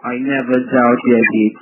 I never doubted it.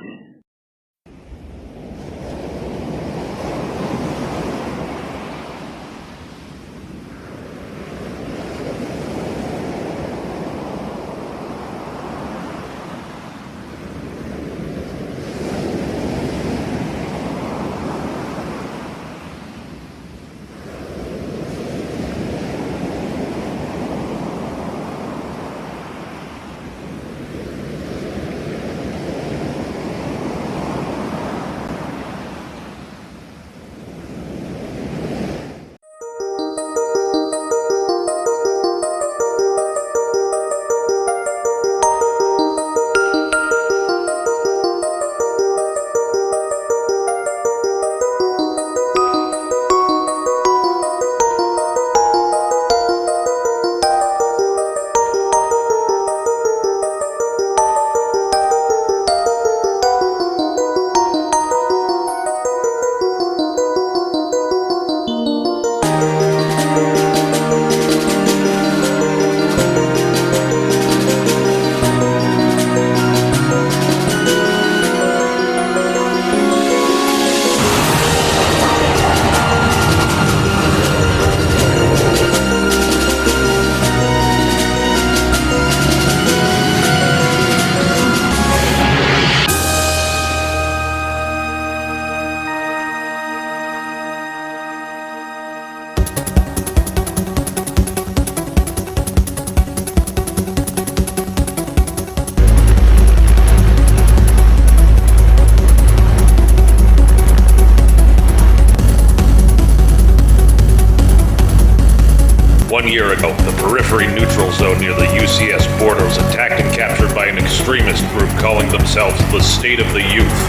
One year ago, the periphery neutral zone near the UCS border was attacked and captured by an extremist group calling themselves the State of the Youth.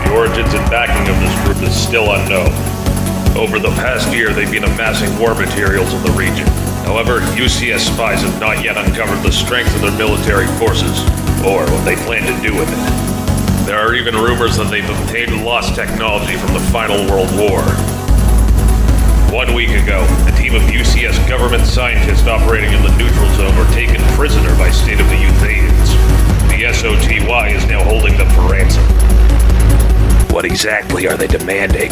The origins and backing of this group is still unknown. Over the past year, they've been amassing war materials in the region. However, UCS spies have not yet uncovered the strength of their military forces, or what they plan to do with it. There are even rumors that they've obtained lost technology from the final World War. 1 week ago, a team of UCS government scientists operating in the neutral zone were taken prisoner by State of the Youth agents. The SOTY is now holding them for ransom. What exactly are they demanding?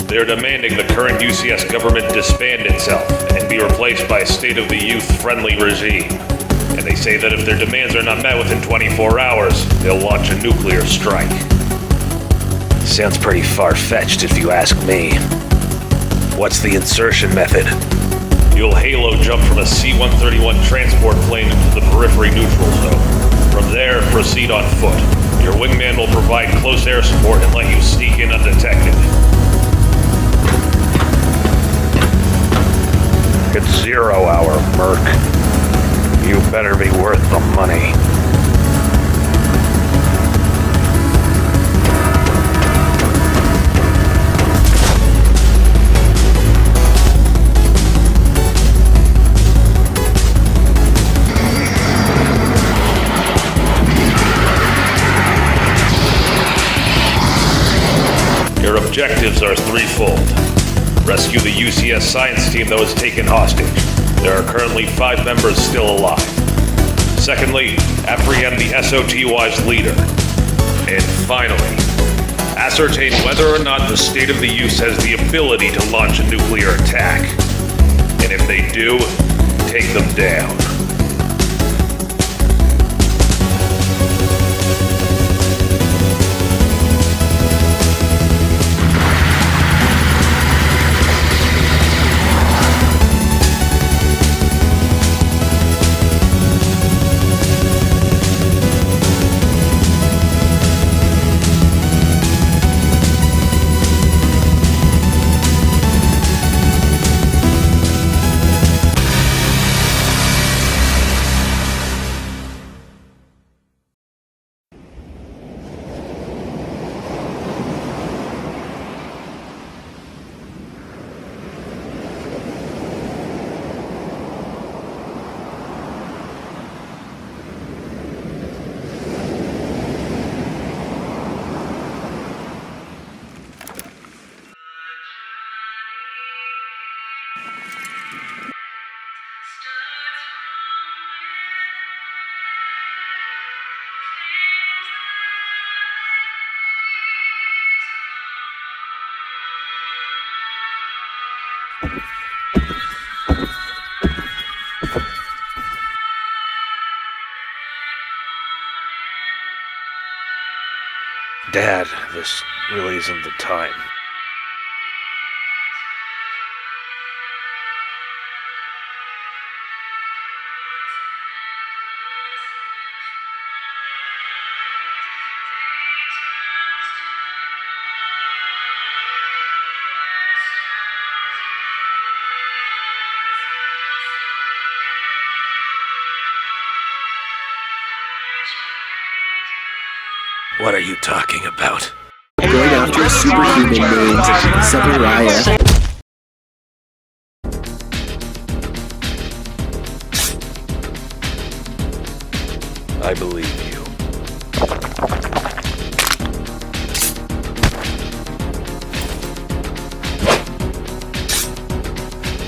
They're demanding the current UCS government disband itself and be replaced by a State of the Youth-friendly regime. And they say that if their demands are not met within 24 hours, they'll launch a nuclear strike. Sounds pretty far-fetched if you ask me. What's the insertion method? You'll halo jump from a C-131 transport plane into the periphery neutral zone. From there, proceed on foot. Your wingman will provide close air support and let you sneak in undetected. It's 0 hour, Merc. You better be worth the money. Your objectives are threefold. Rescue the UCS science team that was taken hostage. There are currently 5 members still alive. Secondly, apprehend the SOTY's leader. And finally, ascertain whether or not the State of the Youth has the ability to launch a nuclear attack. And if they do, take them down. Dad, this really isn't the time. What are you talking about? Going after a superhuman named Zachariah. I believe you.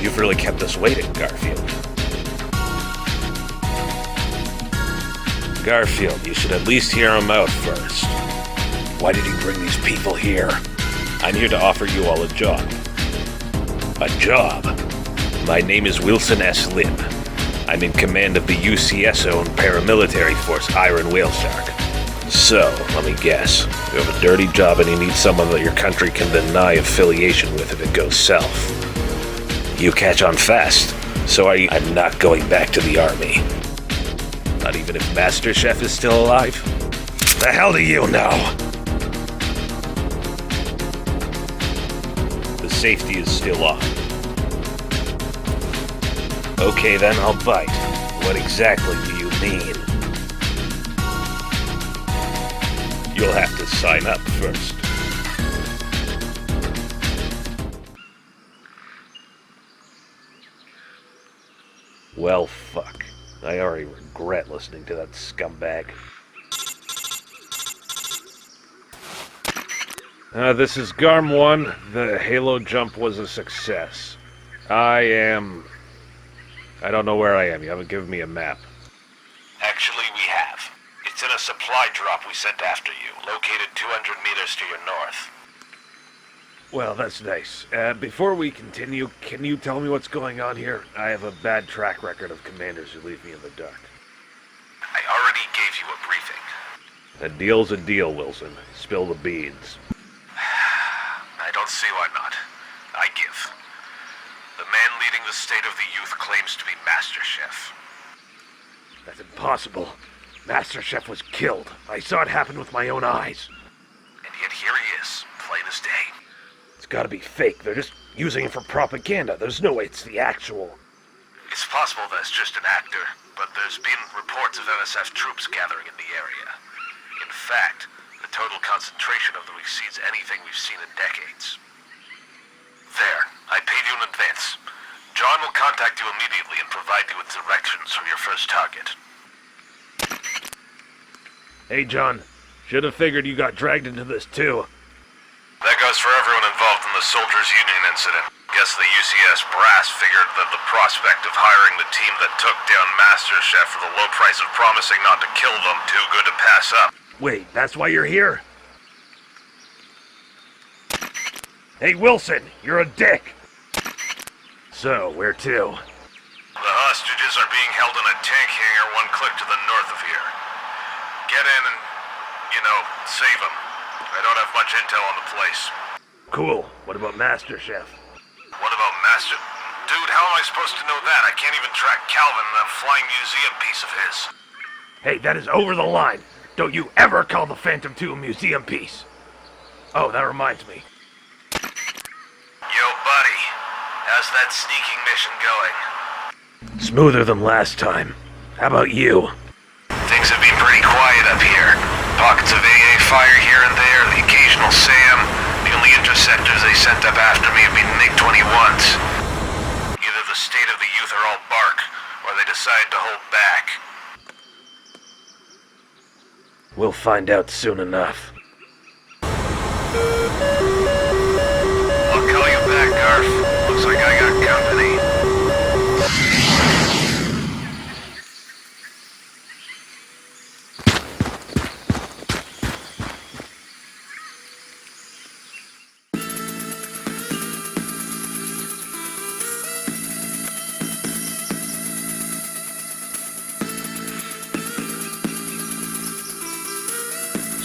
You've really kept us waiting, Garfield. Garfield, you should at least hear him out first. Why did he bring these people here? I'm here to offer you all a job. A job? My name is Wilson S. Lim. I'm in command of the UCS-owned paramilitary force Iron Whale Shark. So, let me guess. You have a dirty job and you need someone that your country can deny affiliation with if it goes south. You catch on fast. So I'm not going back to the army. Not even if Master Chef is still alive? The hell do you know? The safety is still on. Okay then, I'll bite. What exactly do you mean? You'll have to sign up first. Well, fuck. I already regret listening to that scumbag. This is Garm 1. The Halo jump was a success. I don't know where I am. You haven't given me a map. Actually, we have. It's in a supply drop we sent after you, located 200 meters to your north. Well, that's nice. Before we continue, can you tell me what's going on here? I have a bad track record of commanders who leave me in the dark. I already gave you a briefing. A deal's a deal, Wilson. Spill the beans. I don't see why not. I give. The man leading the State of the Youth claims to be Master Chef. That's impossible. Master Chef was killed. I saw it happen with my own eyes. And yet here he is, plain as day. It's gotta be fake. They're just using it for propaganda. There's no way it's the actual. It's possible that it's just an actor, but there's been reports of MSF troops gathering in the area. In fact, the total concentration of them exceeds anything we've seen in decades. There, I paid you in advance. John will contact you immediately and provide you with directions for your first target. Hey, John. Should have figured you got dragged into this, too. That goes for everyone involved in the Soldiers Union incident. Guess the UCS brass figured that the prospect of hiring the team that took down Master Chef for the low price of promising not to kill them too good to pass up. Wait, that's why you're here? Hey, Wilson, you're a dick! So, where to? The hostages are being held in a tank hangar 1 click to the north of here. Get in and, save them. I don't have much intel on the place. Cool. What about Master Chef? What about Master? Dude, how am I supposed to know that? I can't even track Calvin and that flying museum piece of his. Hey, that is over the line. Don't you ever call the Phantom 2 a museum piece. Oh, that reminds me. Yo, buddy. How's that sneaking mission going? Smoother than last time. How about you? Things have been pretty quiet up here. Pockets of AA fire here and there, the occasional SAM. The only interceptors they sent up after me have been MiG-21s. Either the State of the Youth are all bark, or they decide to hold back. We'll find out soon enough. I'll call you back, Garf. Looks like I got company.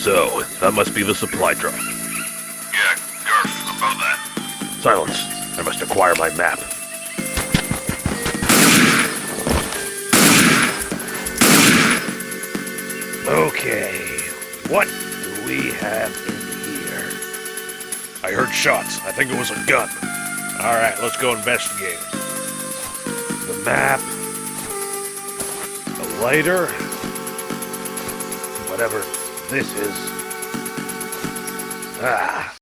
So, that must be the supply drop. Yeah, Garth, about that. Silence. I must acquire my map. Okay, what do we have in here? I heard shots. I think it was a gun. Alright, let's go investigate. The map. The lighter. Whatever this is. Ah.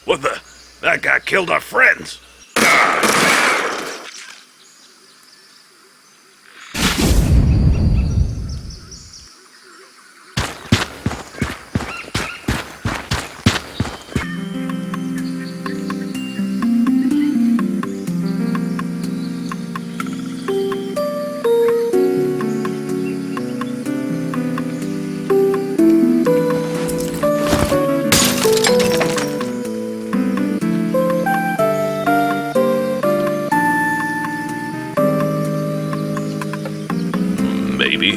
What the? That guy killed our friends! Maybe. I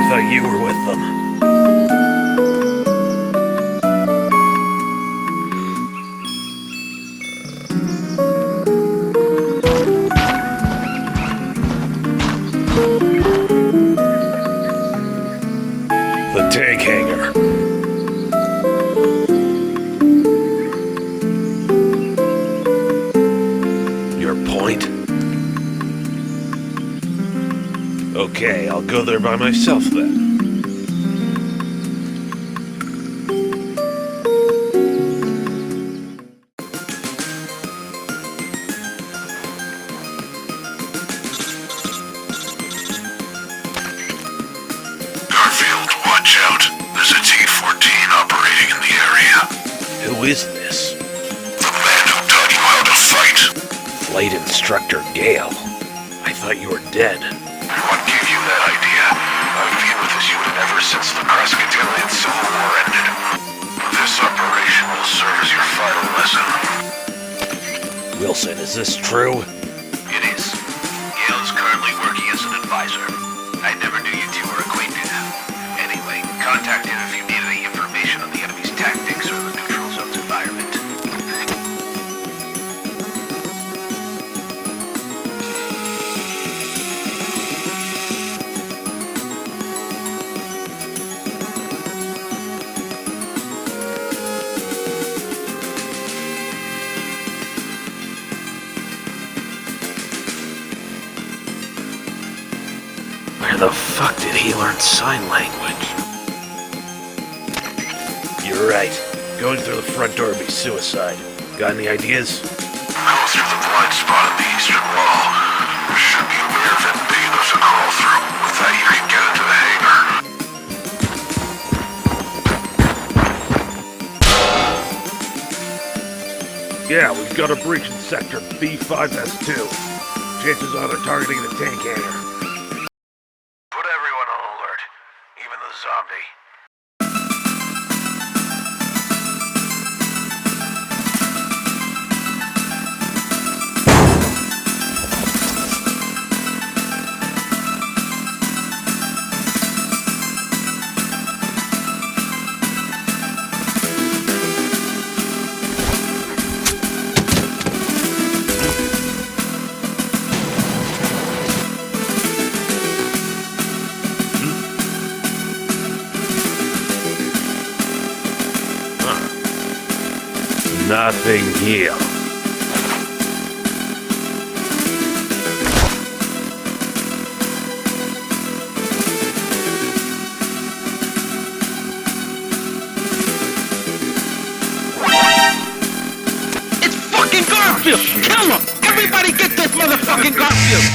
thought you were with them. The tank hangar. Okay, I'll go there by myself then. Garfield, watch out. There's a T-14 operating in the area. Who is this? The man who taught you how to fight. Flight Instructor Gale. I thought you were dead. What gave you that idea? I've been with this unit ever since the Presbyterian Civil War ended. This operation will serve as your final lesson. Wilson, is this true? It is. Gale is currently working as an advisor. I never knew you two were acquainted. Anyway, contact him if you need any information on the enemy's tactics or the neutral zone's environment. Where the fuck did he learn sign language? You're right. Going through the front door would be suicide. Got any ideas? Go through the blind spot in the eastern wall. There should be a mere vent big enough to crawl through. With that, you can get into the hangar. Yeah, we've got a breach in sector B5S2. Chances are they're targeting the tank hangar. Put everyone on alert, even the zombie. Nothing here. It's fucking Garfield! Kill him! Everybody get this motherfucking Garfield!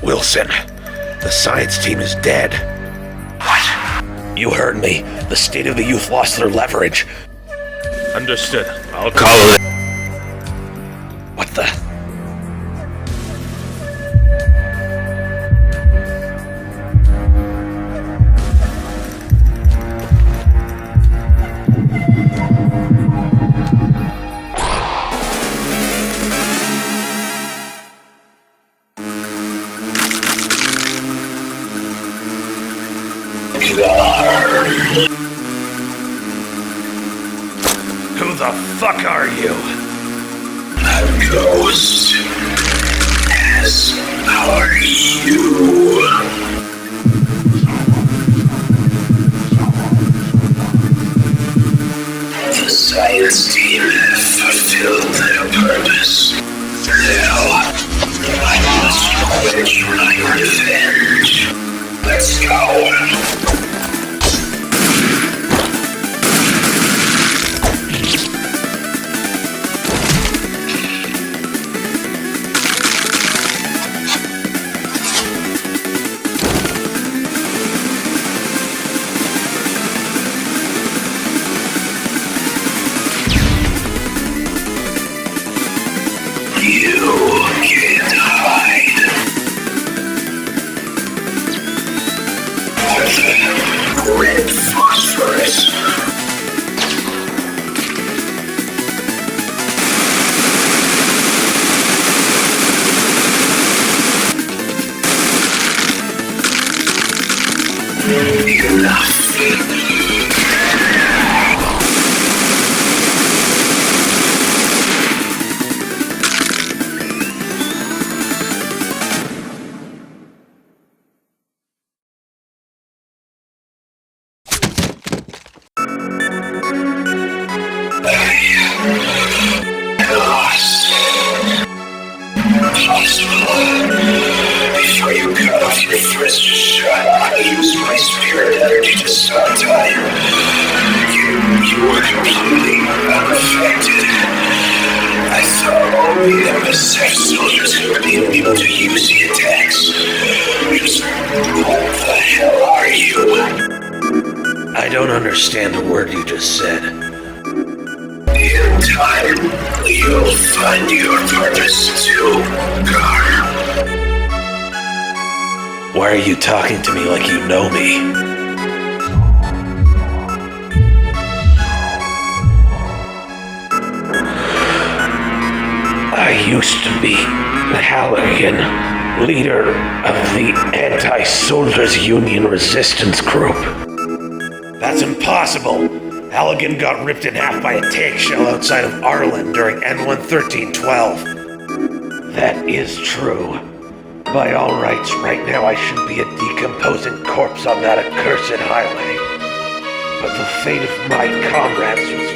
Wilson, the science team is dead. What? You heard me. The State of the Youth lost their leverage. Understood. I'll call it. What the? Who the fuck are you? A ghost. As are you. The science team have fulfilled their purpose. Now, I must quench my revenge. Let's go. You can't hide. What the red phosphorus? Enough. Before you cut off your first shot, I used my spirit energy to stop time. You were completely unaffected. I thought only MSF soldiers would be able to use the attacks. Just what the hell are you? I don't understand a word you just said. In time, you'll find your purpose too, Gar. Why are you talking to me like you know me? used to be Halligan, leader of the Anti-Soldiers Union Resistance Group. That's impossible. Halligan got ripped in half by a tank shell outside of Arlen during N1-1312. That is true. By all rights, right now I should be a decomposing corpse on that accursed highway. But the fate of my comrades was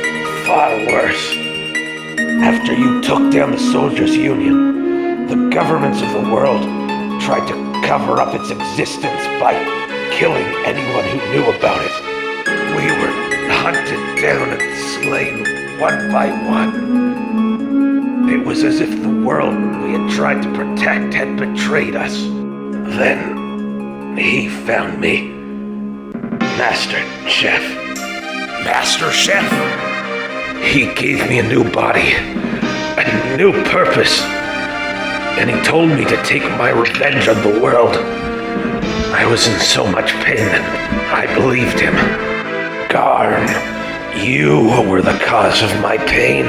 far worse. After you took down the Soldiers Union, the governments of the world tried to cover up its existence by killing anyone who knew about it. We were hunted down and slain one by one. It was as if the world we had tried to protect had betrayed us. Then, he found me. Master Chef. Master Chef? He gave me a new body, a new purpose, and he told me to take my revenge on the world. I was in so much pain that I believed him. Garm, you were the cause of my pain.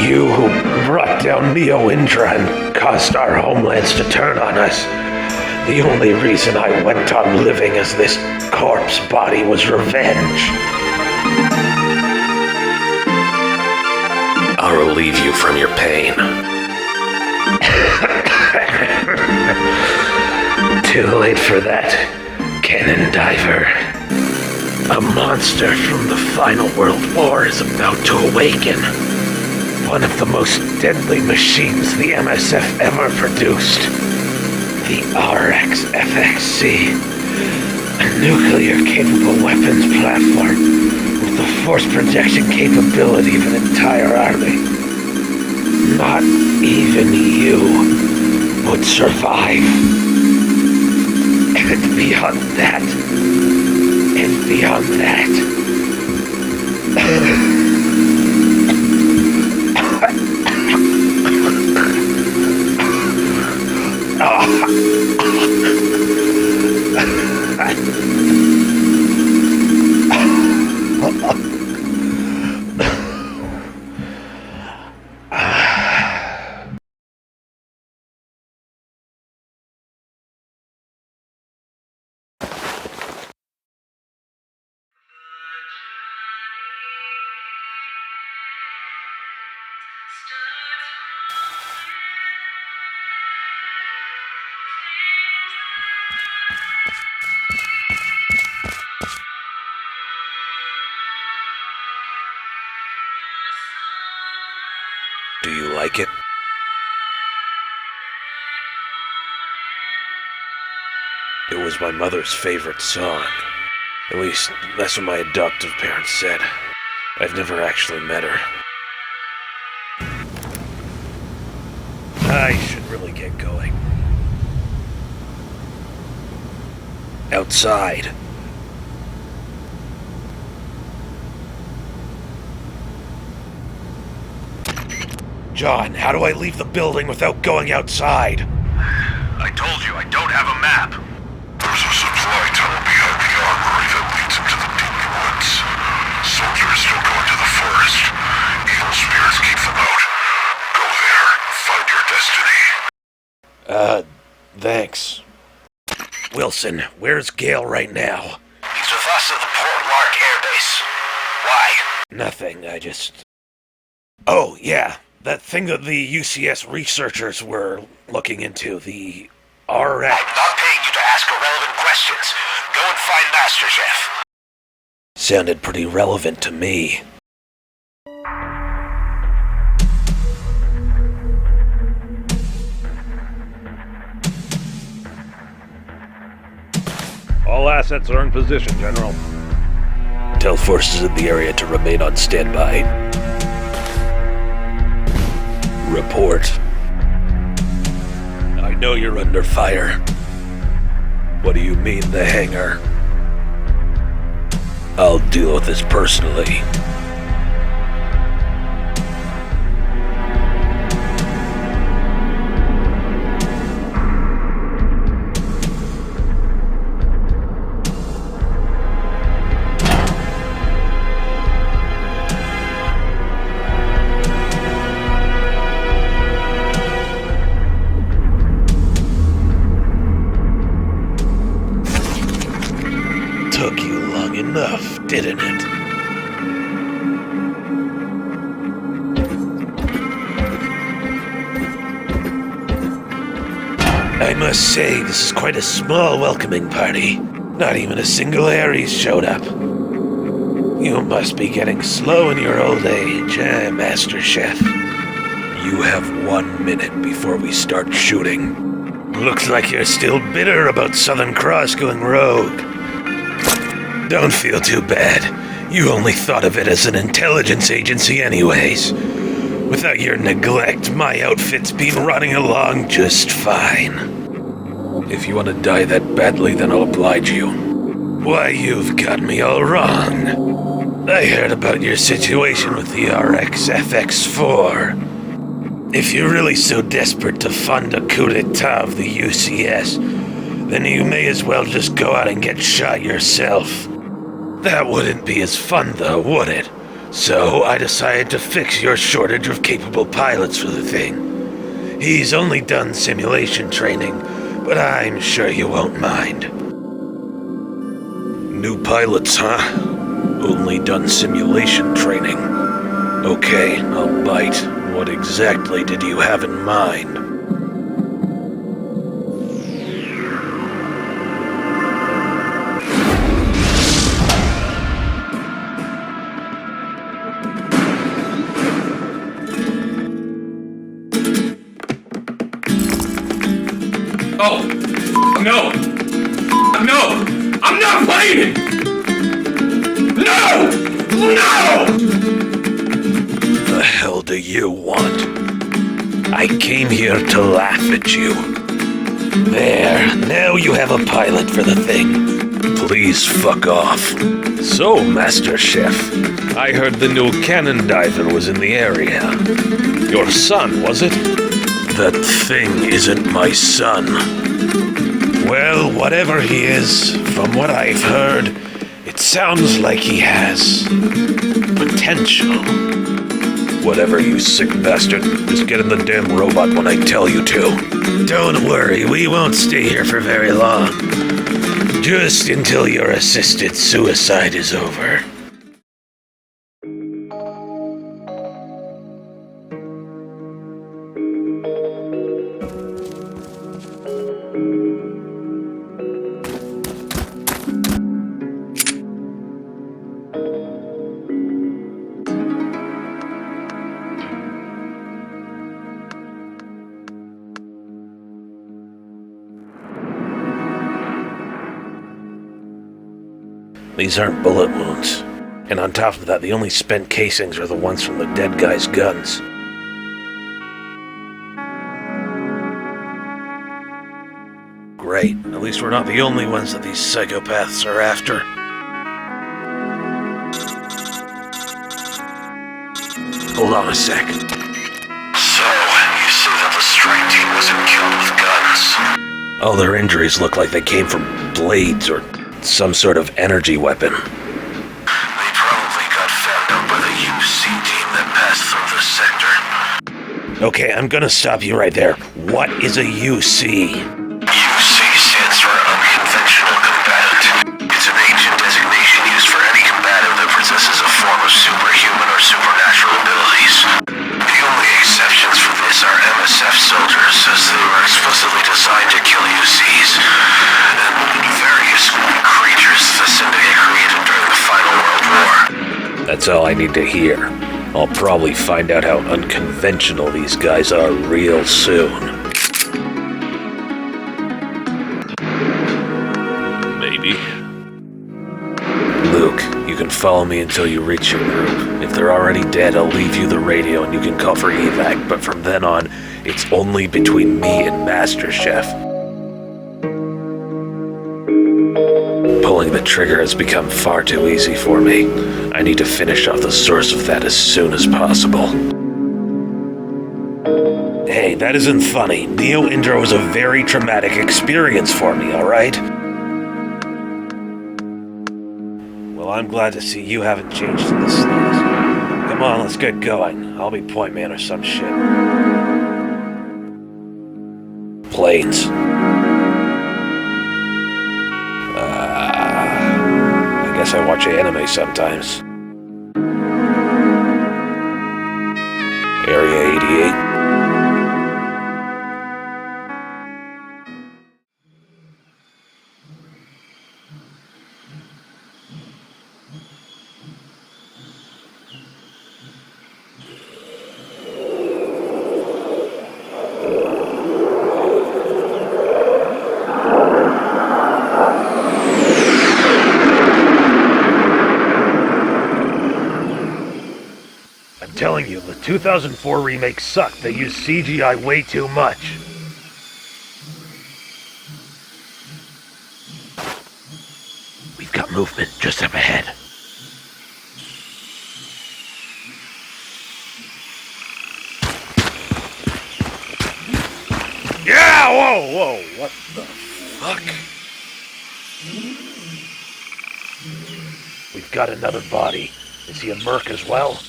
You who brought down Neo-Indra and caused our homelands to turn on us. The only reason I went on living as this corpse body was revenge. I'll relieve you from your pain. Too late for that, cannon diver. A monster from the final world war is about to awaken. One of the most deadly machines the MSF ever produced. The RX-FXC. A nuclear-capable weapons platform with the force projection capability of an entire army. Not even you would survive. And beyond that, and beyond that. Do you like it? It was my mother's favorite song. At least, that's what my adoptive parents said. I've never actually met her. I should really get going. Outside. John, how do I leave the building without going outside? I told you, I don't have a map. There's a supply tunnel behind the armory that leads into the deep woods. Soldiers don't go into the forest. Evil spirits keep them out. Go there, find your destiny. Thanks. Wilson, where's Gale right now? He's with us at the Port Lark Air Base. Why? Nothing, Oh, yeah. That thing that the UCS researchers were looking into, the RX. I'm not paying you to ask irrelevant questions. Go and find Master Chef. Sounded pretty relevant to me. All assets are in position, General. Tell forces in the area to remain on standby. Report. I know you're under fire. What do you mean, the hangar? I'll deal with this personally. didn't it? I must say, this is quite a small welcoming party. Not even a single Aries showed up. You must be getting slow in your old age, Master Chef? You have 1 minute before we start shooting. Looks like you're still bitter about Southern Cross going rogue. Don't feel too bad. You only thought of it as an intelligence agency anyways. Without your neglect, my outfit's been running along just fine. If you want to die that badly, then I'll oblige you. Why, you've got me all wrong. I heard about your situation with the RX-FX4. If you're really so desperate to fund a coup d'etat of the UCS, then you may as well just go out and get shot yourself. That wouldn't be as fun though, would it? So I decided to fix your shortage of capable pilots for the thing. He's only done simulation training, but I'm sure you won't mind. New pilots, huh? Only done simulation training. Okay, I'll bite. What exactly did you have in mind? Oh, no! No! I'm not playing! No! No! The hell do you want? I came here to laugh at you. There, now you have a pilot for the thing. Please fuck off. So, Master Chef, I heard the new cannon diver was in the area. Your son, was it? That thing isn't my son. Well, whatever he is, from what I've heard, it sounds like he has potential. Whatever, you sick bastard. Just get in the damn robot when I tell you to. Don't worry, we won't stay here for very long. Just until your assisted suicide is over. These aren't bullet wounds. And on top of that, the only spent casings are the ones from the dead guy's guns. Great. At least we're not the only ones that these psychopaths are after. Hold on a sec. So, you say that the strike team wasn't killed with guns? All their injuries look like they came from blades or some sort of energy weapon. They probably got found out by the UC team that passed through the sector. Okay, I'm gonna stop you right there. What is a UC? UC stands for Unconventional Combatant. It's an ancient designation used for any combatant that possesses a form of superhuman or supernatural abilities. The only exceptions for this are MSF soldiers, as they were explicitly designed to kill UCs, and various creatures the Syndicate created during the Final World War. That's all I need to hear. I'll probably find out how unconventional these guys are real soon. Maybe. Luke, you can follow me until you reach your group. If they're already dead, I'll leave you the radio and you can call for evac, but from then on, it's only between me and Master Chef. Pulling the trigger has become far too easy for me. I need to finish off the source of that as soon as possible. Hey, that isn't funny. Neo Indra was a very traumatic experience for me, alright? Well, I'm glad to see you haven't changed in the slightest. Come on, let's get going. I'll be point man or some shit. Planes. I Guess I watch anime sometimes. Area 88. I'm telling you, the 2004 remake sucked. They used CGI way too much. We've got movement just up ahead. Yeah! Whoa! What the fuck? We've got another body. Is he a merc as well?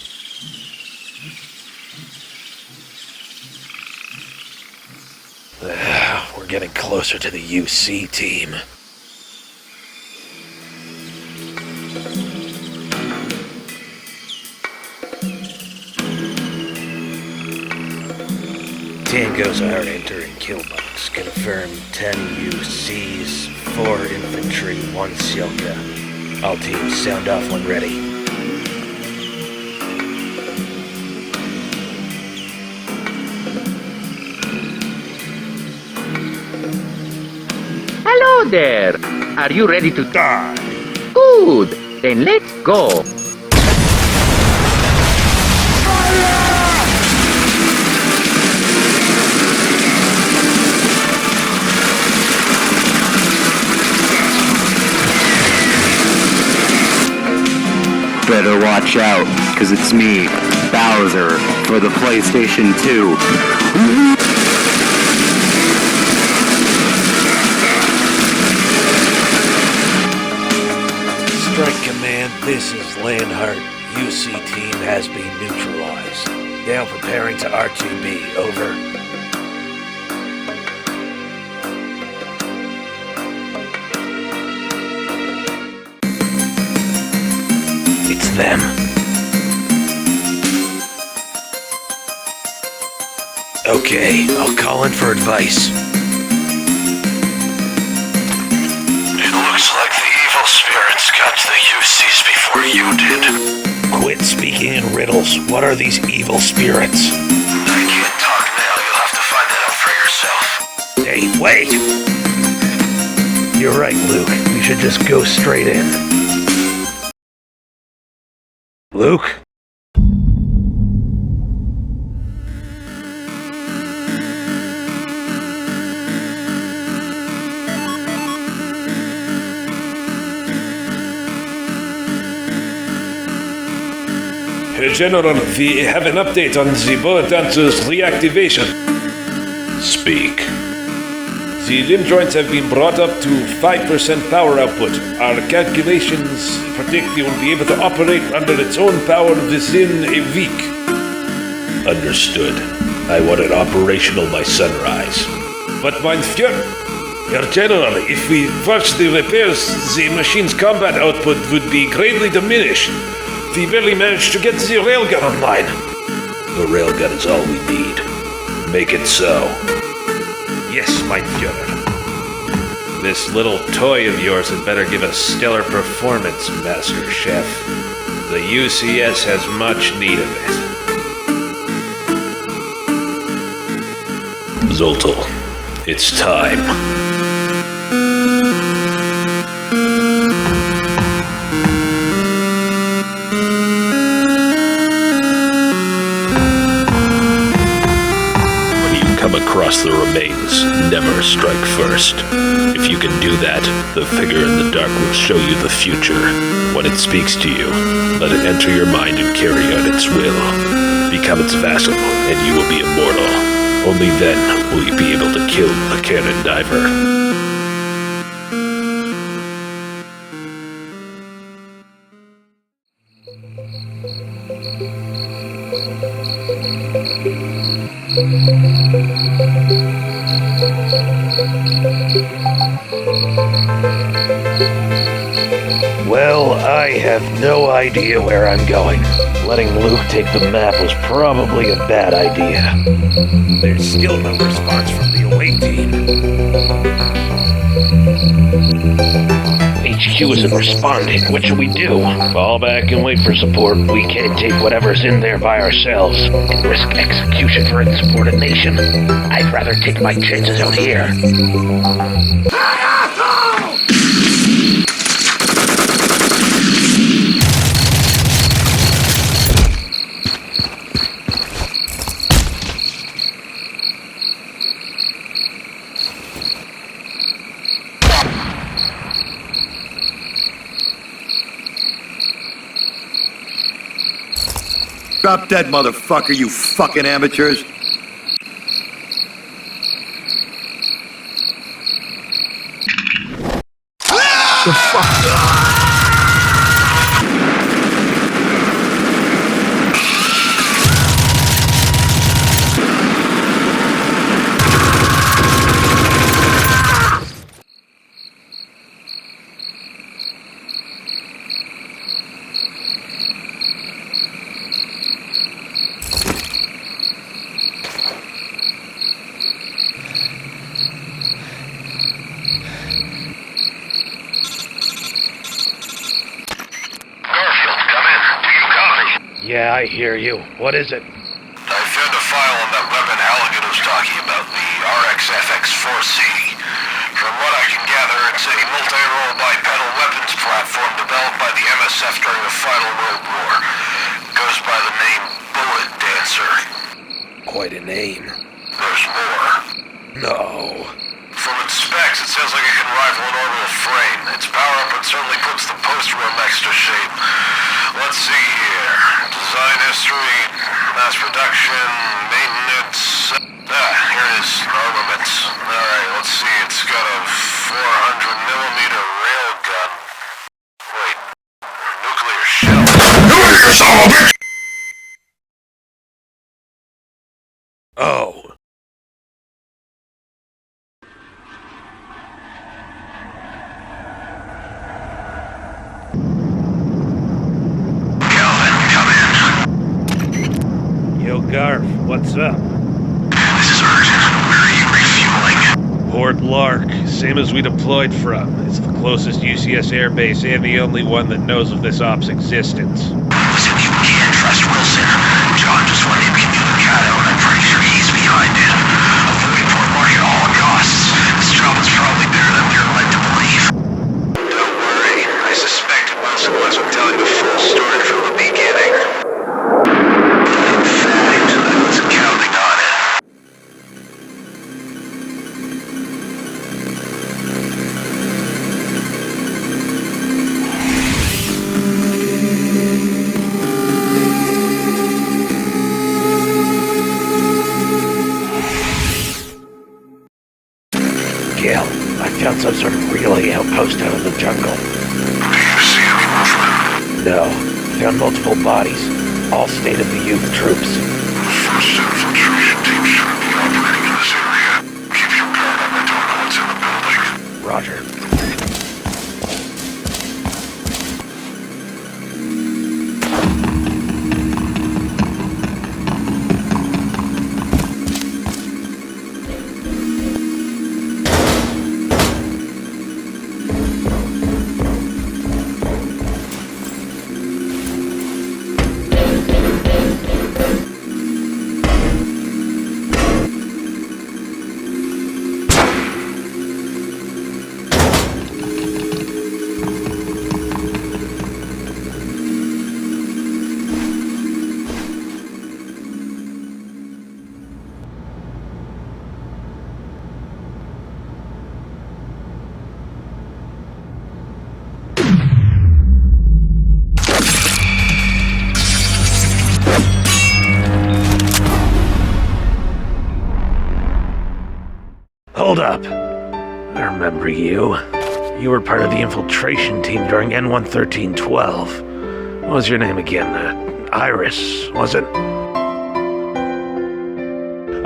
We're getting closer to the UC team. Tangos are entering kill box. Confirm 10 UCs, 4 infantry, 1 Silka. All teams sound off when ready. Hello there. Are you ready to die? Good. Then let's go. Better watch out, cause it's me, Bowser, for the PlayStation 2. Strike Command, this is Landhart. UC team has been neutralized. Now preparing to R2B, over. It's them. Okay, I'll call in for advice. It looks like the evil spirits got to the UCs before you did. Quit speaking in riddles. What are these evil spirits? I can't talk now. You'll have to find that out for yourself. Hey, wait! You're right, Luke. We should just go straight in. Luke? General, we have an update on the bullet dancer's reactivation. Speak. The limb joints have been brought up to 5% power output. Our calculations predict it will be able to operate under its own power within a week. Understood. I want it operational by sunrise. But mein Führer, Your General, if we rush the repairs, the machine's combat output would be greatly diminished. We barely managed to get the railgun online. The railgun is all we need. Make it so. Yes, mein Führer. This little toy of yours had better give a stellar performance, Master Chef. The UCS has much need of it. Zoltal, it's time. Across the remains, never strike first. If you can do that, the figure in the dark will show you the future. When it speaks to you, let it enter your mind and carry out its will. Become its vassal, and you will be immortal. Only then will you be able to kill the cannon diver. Well, I have no idea where I'm going. Letting Luke take the map was probably a bad idea. There's still no response from the away team. HQ isn't responding. What should we do? Fall back and wait for support. We can't take whatever's in there by ourselves and risk execution for insubordination. I'd rather take my chances out here. Drop dead, motherfucker, you fucking amateurs. The fuck? Yeah, I hear you. What is it? I found a file on that weapon Halligan was talking about, the RXFX-4C. From what I can gather, it's a multi-role bipedal weapons platform developed by the MSF during the final World War. Goes by the name Bullet Dancer. Quite a name. There's more. No. From its specs, it sounds like it can rival an orbital frame. Its power-up certainly puts the post-war mechs to shame. Let's see here. Design history, mass production, maintenance. Here it is. Armaments. Alright, let's see. It's got a 400mm railgun. Wait. Nuclear shell. You son of a bitch! Oh. Yo, Garf, what's up? This is urgent. Where are you refueling? Port Lark, same as we deployed from. It's the closest UCS airbase and the only one that knows of this op's existence. Listen, you can't trust Wilson. John just wanted to communicado, and I'm pretty sure he's behind it. Avoid Port Lark at all costs. This job is probably better than we were led to believe. Don't worry. I suspected Wilson wasn't telling the full story from the beginning. In fact, I was counting on it. Gale, I found some sort of relay outpost out of the jungle. Do you see any movement? No, found multiple bodies, all state-of-the-youth troops. The first infiltration team shouldn't be operating in this area. Keep your guard up. I don't know what's in the building. Roger. Hold up. I remember you. You were part of the infiltration team during N1-1312. What was your name again? Iris, was it?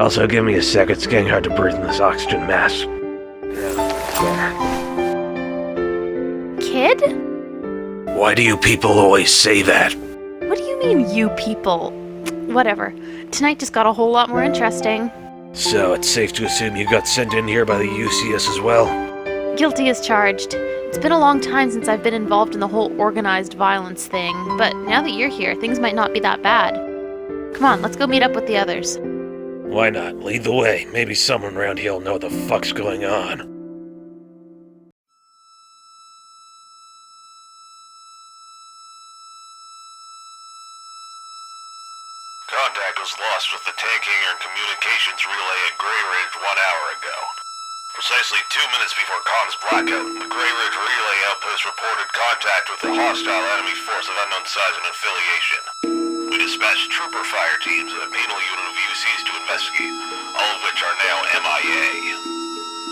Also, give me a sec. It's getting hard to breathe in this oxygen mask. kid? Why do you people always say that? What do you mean, you people? Whatever. Tonight just got a whole lot more interesting. So it's safe to assume you got sent in here by the UCS as well? Guilty as charged. It's been a long time since I've been involved in the whole organized violence thing, but now that you're here, things might not be that bad. Come on, let's go meet up with the others. Why not? Lead the way. Maybe someone around here will know what the fuck's going on. Contact was lost with the tank hangar and communications relay at Grey Ridge 1 hour ago. Precisely 2 minutes before comms blackout, the Grey Ridge relay outpost reported contact with a hostile enemy force of unknown size and affiliation. We dispatched trooper fire teams and a penal unit of UCs to investigate, all of which are now MIA.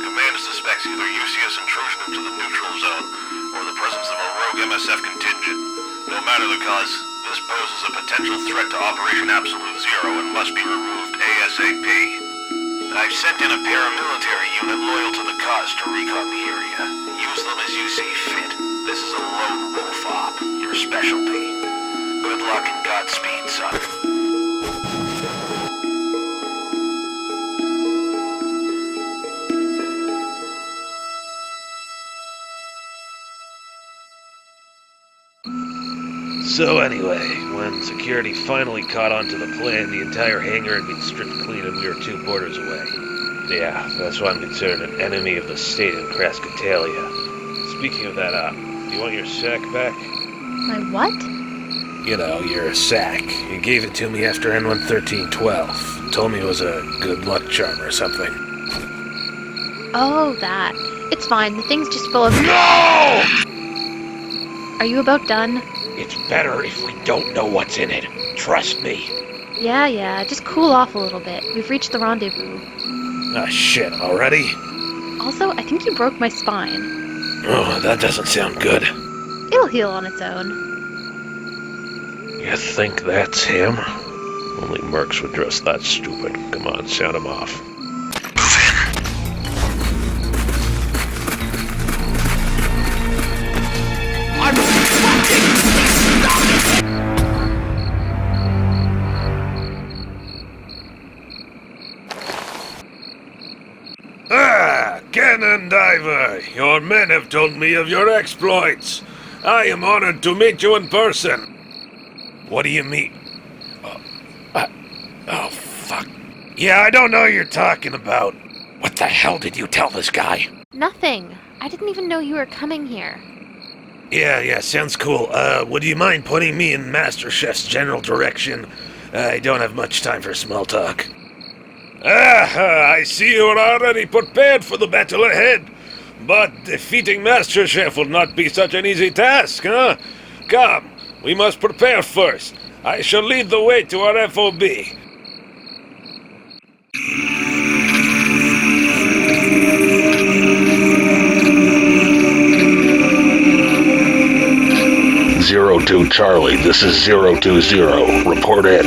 Command suspects either UCS intrusion into the neutral zone or the presence of a rogue MSF contingent. No matter the cause, this poses a potential threat to Operation Absolute Zero and must be removed ASAP. I've sent in a paramilitary unit loyal to the cause to recon the area. Use them as you see fit. This is a lone wolf op, your specialty. Good luck and Godspeed, son. So anyway, when security finally caught on to the plan, the entire hangar had been stripped clean and we were 2 borders away. Yeah, that's why I'm considered an enemy of the state in Kraskatalia. Speaking of that, you want your sack back? My what? You know, your sack. You gave it to me after N11312. Told me it was a good luck charm or something. Oh, that. It's fine. The thing's just full of... No! Are you about done? It's better if we don't know what's in it. Trust me. Yeah. Just cool off a little bit. We've reached the rendezvous. Ah, shit, already? Also, I think you broke my spine. Oh, that doesn't sound good. It'll heal on its own. You think that's him? Only mercs would dress that stupid. Come on, sound him off. Canon Diver, your men have told me of your exploits. I am honored to meet you in person. What do you mean? Oh, fuck. Yeah, I don't know what you're talking about. What the hell did you tell this guy? Nothing. I didn't even know you were coming here. Yeah, sounds cool. Would you mind putting me in Master Chef's general direction? I don't have much time for small talk. I see you are already prepared for the battle ahead. But defeating Master Chef will not be such an easy task, huh? Come, we must prepare first. I shall lead the way to our FOB. Zero-2 Charlie, this is 020. Report in.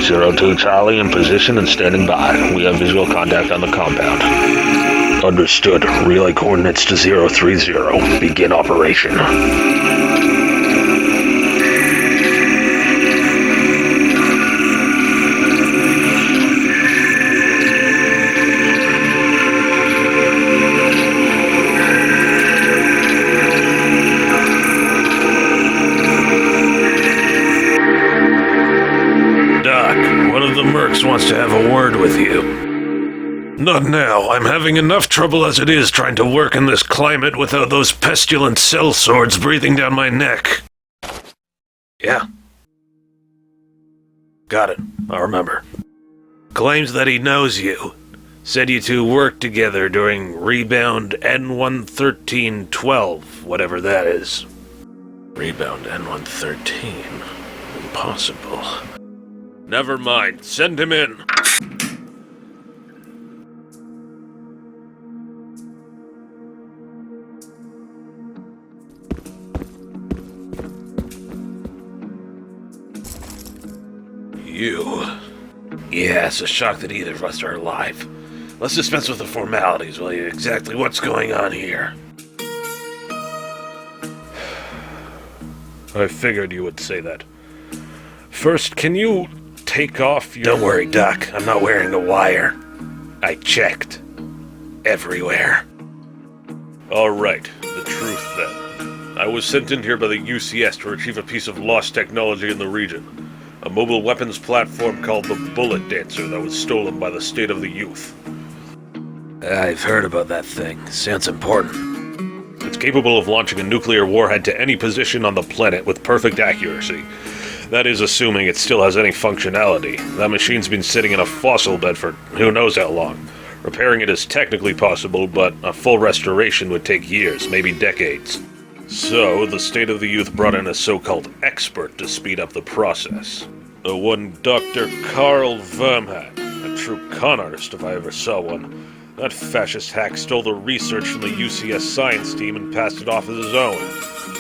02 Charlie in position and standing by. We have visual contact on the compound. Understood. Relay coordinates to 030. Begin operation. Wants to have a word with you. Not now. I'm having enough trouble as it is trying to work in this climate without those pestilent cell swords breathing down my neck. Yeah. Got it. I'll remember. Claims that he knows you. Said you two worked together during Rebound N11312, whatever that is. Rebound N113. Impossible. Never mind. Send him in. You. Yeah, it's a shock that either of us are alive. Let's dispense with the formalities, will you? Exactly what's going on here? I figured you would say that. First, can you take off your... Don't worry, Doc. I'm not wearing a wire. I checked. Everywhere. Alright, the truth then. I was sent in here by the UCS to retrieve a piece of lost technology in the region. A mobile weapons platform called the Bullet Dancer that was stolen by the State of the Youth. I've heard about that thing. Sounds important. It's capable of launching a nuclear warhead to any position on the planet with perfect accuracy. That is assuming it still has any functionality. That machine's been sitting in a fossil bed for who knows how long. Repairing it is technically possible, but a full restoration would take years, maybe decades. So, the State of the Youth brought in a so-called expert to speed up the process. The one Dr. Karl Vermhat, a true con artist if I ever saw one. That fascist hack stole the research from the UCS science team and passed it off as his own.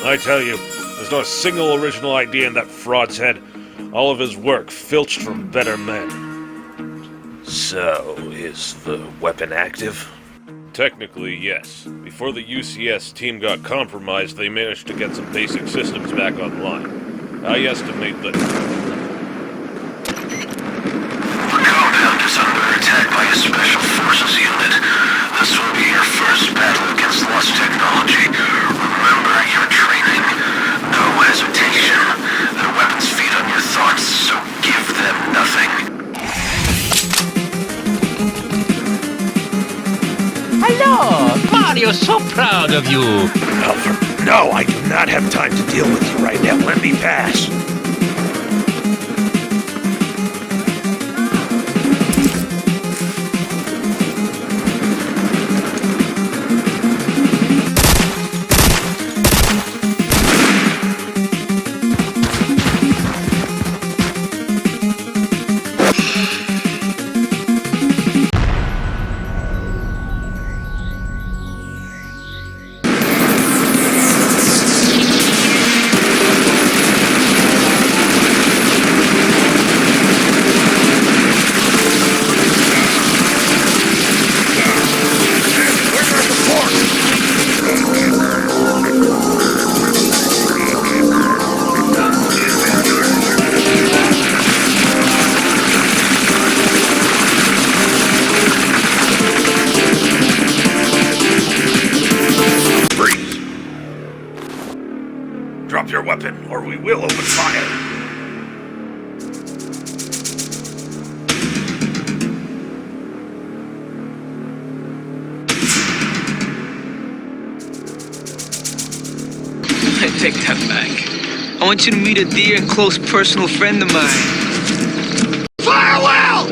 I tell you, there's not a single original idea in that fraud's head. All of his work filched from better men. So, is the weapon active? Technically, yes. Before the UCS team got compromised, they managed to get some basic systems back online. I estimate that... The compound is under attack by a special forces unit. This will be your first battle against lost technology. Remember your training. No hesitation. Their weapons feed on your thoughts, so give them nothing. Hello! Mario's so proud of you! Alfred, no, I do not have time to deal with you right now. Let me pass. Drop your weapon, or we will open fire. I take that back. I want you to meet a dear and close personal friend of mine. Farewell!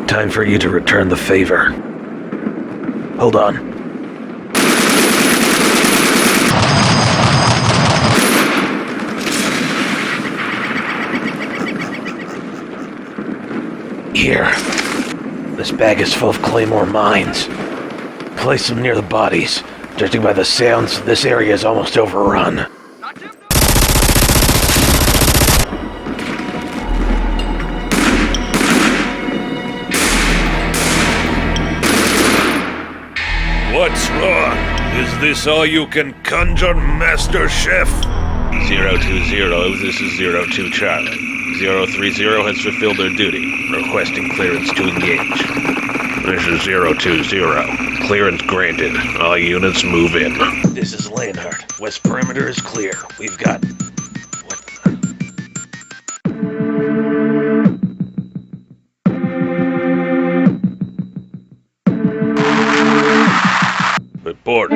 Time for you to return the favor. Hold on. Here. This bag is full of Claymore mines. Place them near the bodies. Judging by the sounds, this area is almost overrun. What's wrong? Is this all you can conjure, Master Chef? 020, this is 02 Charlie. 030 has fulfilled their duty, requesting clearance to engage. This is 020. Clearance granted. All units move in. This is Leonhardt. West perimeter is clear. We've got... Report.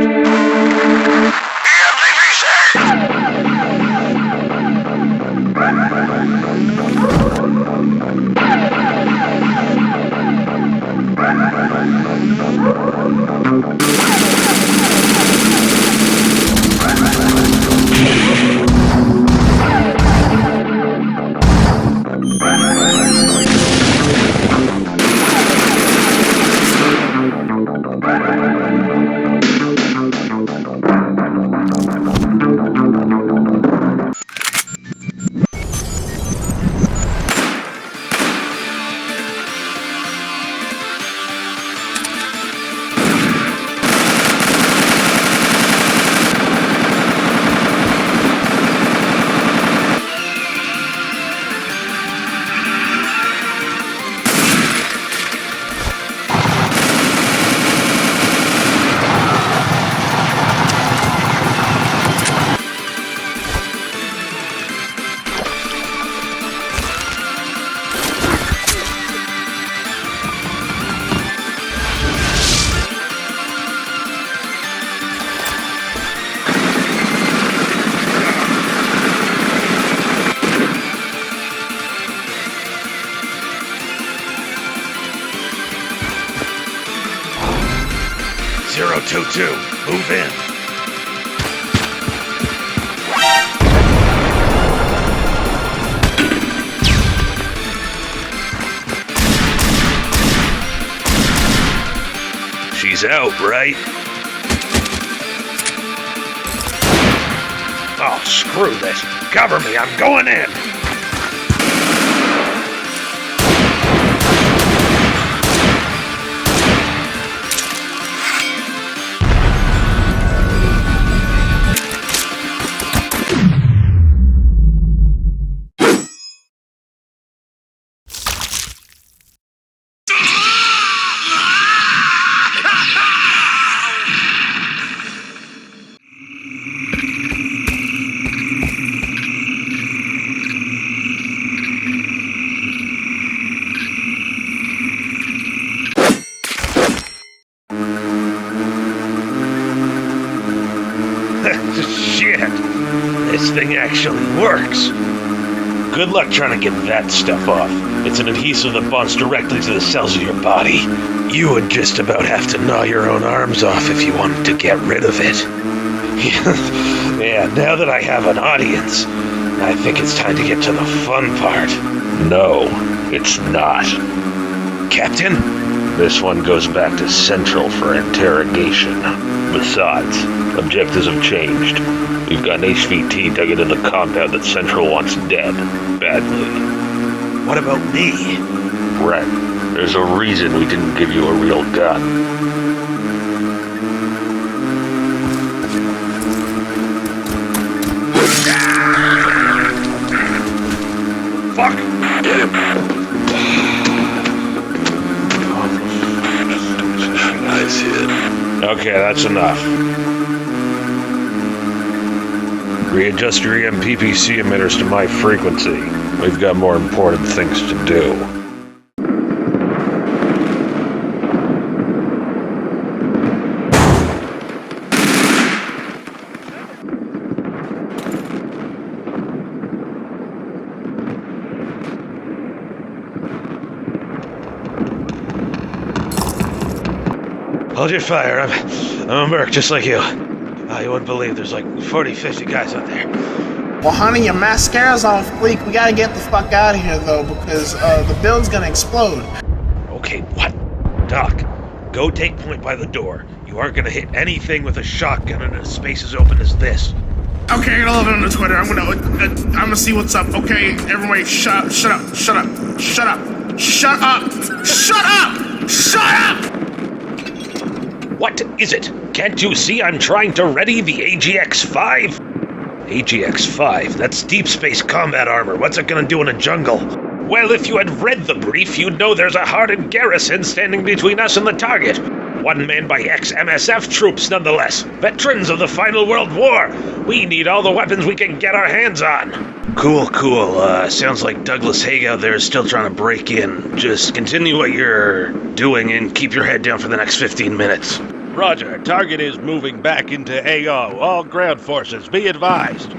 2-2. Move in. She's out, right? Oh, screw this. Cover me, I'm going in. Shit! This thing actually works. Good luck trying to get that stuff off. It's an adhesive that bonds directly to the cells of your body. You would just about have to gnaw your own arms off if you wanted to get rid of it. Yeah, now that I have an audience, I think it's time to get to the fun part. No, it's not. Captain, this one goes back to Central for interrogation. Besides, objectives have changed. We've got an HVT dug into the compound that Central wants dead. Badly. What about me? Brett, there's a reason we didn't give you a real gun. Fuck! Get him. Nice hit. Okay, that's enough. Readjust your EMPPC emitters to my frequency. We've got more important things to do. Hold your fire. I'm a merc just like you. You wouldn't believe there's like 40, 50 guys out there. Well, honey, your mascara's on fleek. We gotta get the fuck out of here, though, because the building's gonna explode. Okay, what? Doc, go take point by the door. You aren't gonna hit anything with a shotgun in a space as open as this. Okay, I'm gonna love it on the Twitter. I'm gonna see what's up. Okay, everybody, shut up, shut up, shut up, shut up, shut up, shut up, shut up! What is it? Can't you see I'm trying to ready the AGX-5? AGX-5? That's deep space combat armor. What's it gonna do in a jungle? Well, if you had read the brief, you'd know there's a hardened garrison standing between us and the target. One manned by ex-MSF troops, nonetheless. Veterans of the final World War. We need all the weapons we can get our hands on. Cool. Sounds like Douglas Haig out there is still trying to break in. Just continue what you're doing and keep your head down for the next 15 minutes. Roger. Target is moving back into AO. All ground forces, be advised.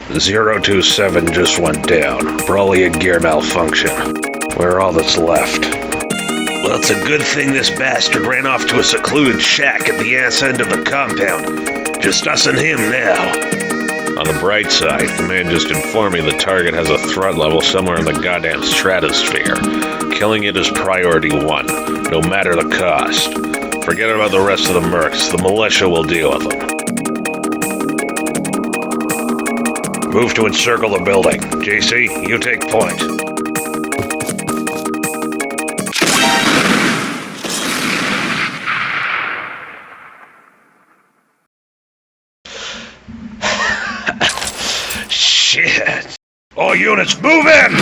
The 027 just went down. Probably a gear malfunction. We're all that's left. Well, it's a good thing this bastard ran off to a secluded shack at the ass end of the compound. Just us and him now. On the bright side, the man just informed me the target has a threat level somewhere in the goddamn stratosphere. Killing it is priority one, no matter the cost. Forget about the rest of the mercs. The militia will deal with them. Move to encircle the building. JC, you take point. Shit! All units, move in!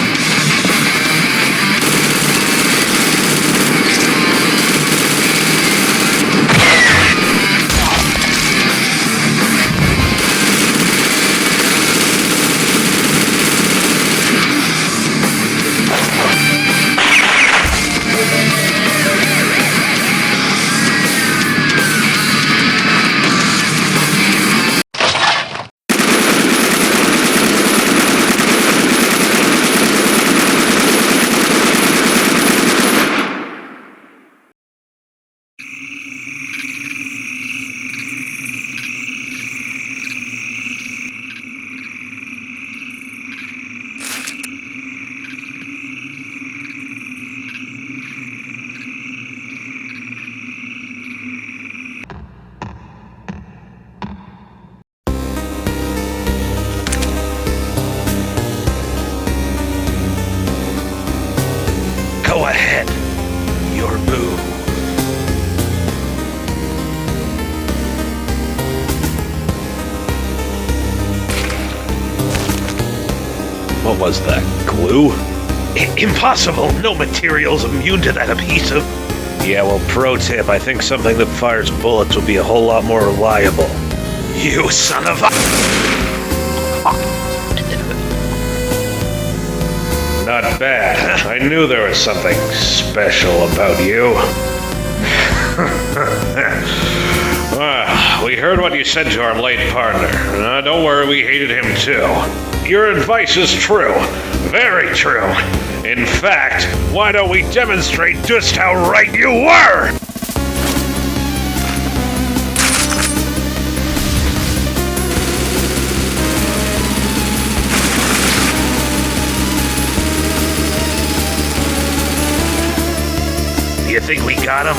What was that? Glue? Impossible! No material's immune to that adhesive. Yeah, well, pro tip, I think something that fires bullets would be a whole lot more reliable. You son of a... Not bad. I knew there was something special about you. Well, we heard what you said to our late partner. Don't worry, we hated him too. Your advice is true. Very true. In fact, why don't we demonstrate just how right you were? You think we got him?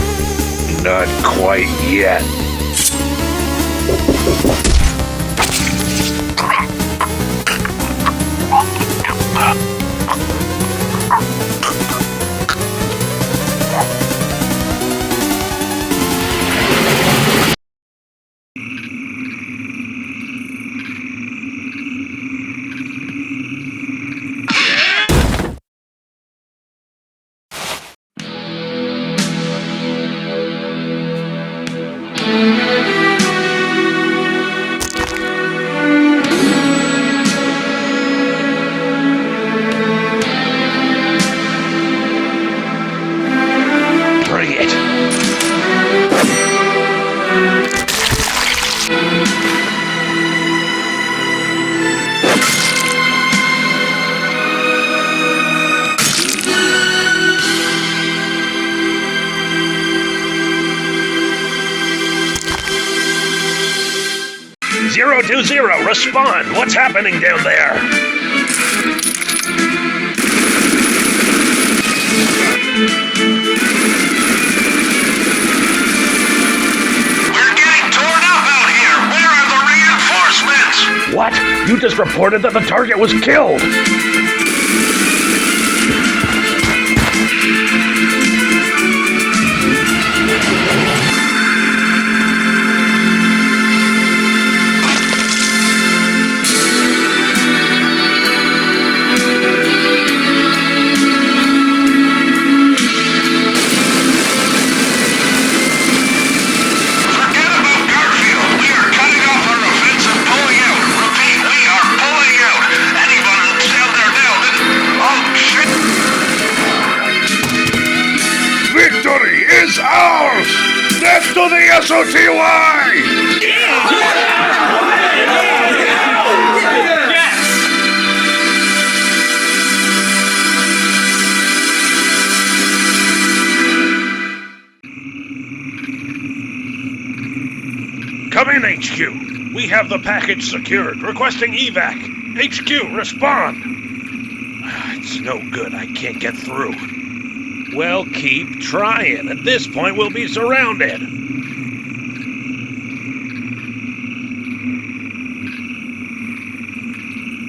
Not quite yet. Bring it. 020, respond. What's happening down there? What? You just reported that the target was killed! Victory is ours! Death to the SOTY! Come in, HQ. We have the package secured. Requesting evac. HQ, respond. It's no good. I can't get through. Well, keep trying. At this point, we'll be surrounded.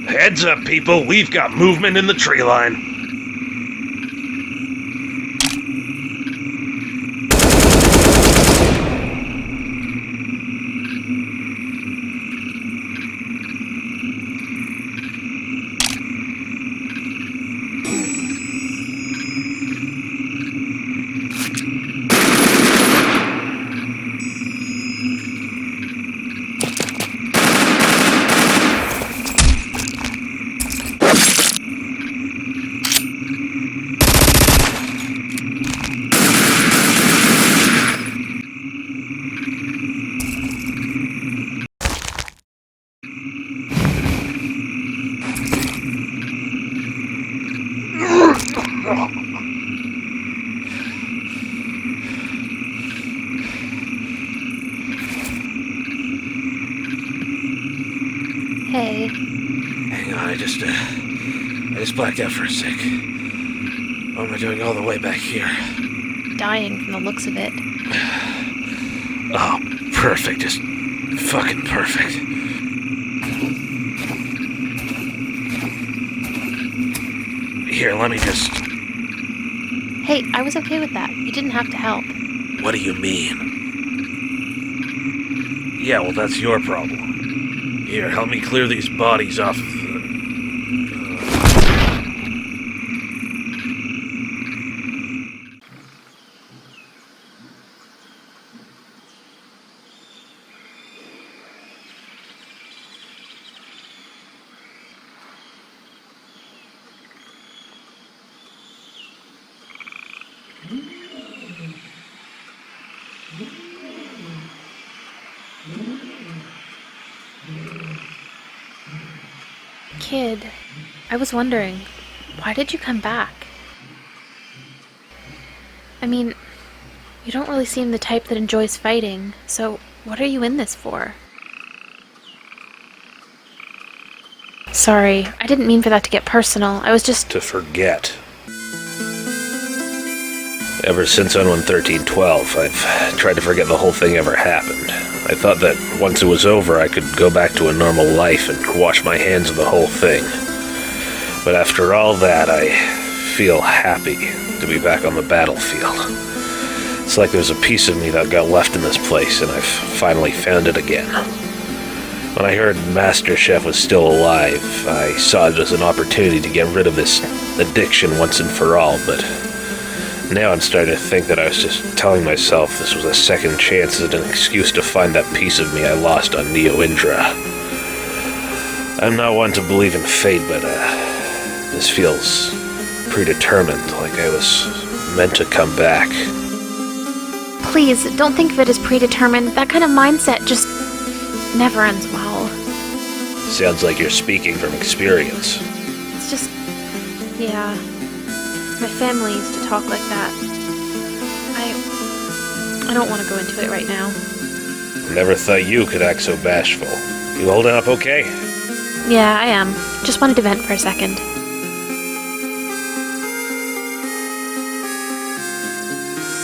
Heads up, people. We've got movement in the tree line. Hey. Hang on, I just blacked out for a sec. What am I doing all the way back here? Dying from the looks of it. Oh, perfect. Just fucking perfect. Here, let me just... Hey, I was okay with that. You didn't have to help. What do you mean? Yeah, well, that's your problem. Here, help me clear these bodies off of the... Kid, I was wondering, why did you come back? I mean, you don't really seem the type that enjoys fighting, so what are you in this for? Sorry, I didn't mean for that to get personal. I was just... To forget. Ever since on 1312, I've tried to forget the whole thing ever happened. I thought that once it was over, I could go back to a normal life and wash my hands of the whole thing. But after all that, I feel happy to be back on the battlefield. It's like there's a piece of me that got left in this place, and I've finally found it again. When I heard Master Chef was still alive, I saw it as an opportunity to get rid of this addiction once and for all, but now I'm starting to think that I was just telling myself this was a second chance as an excuse to find that piece of me I lost on Neo Indra. I'm not one to believe in fate, but this feels predetermined, like I was meant to come back. Please, don't think of it as predetermined. That kind of mindset just never ends well. Sounds like you're speaking from experience. It's just... yeah. My family used to talk like that. I don't want to go into it right now. Never thought you could act so bashful. You holding up okay? Yeah, I am. Just wanted to vent for a second.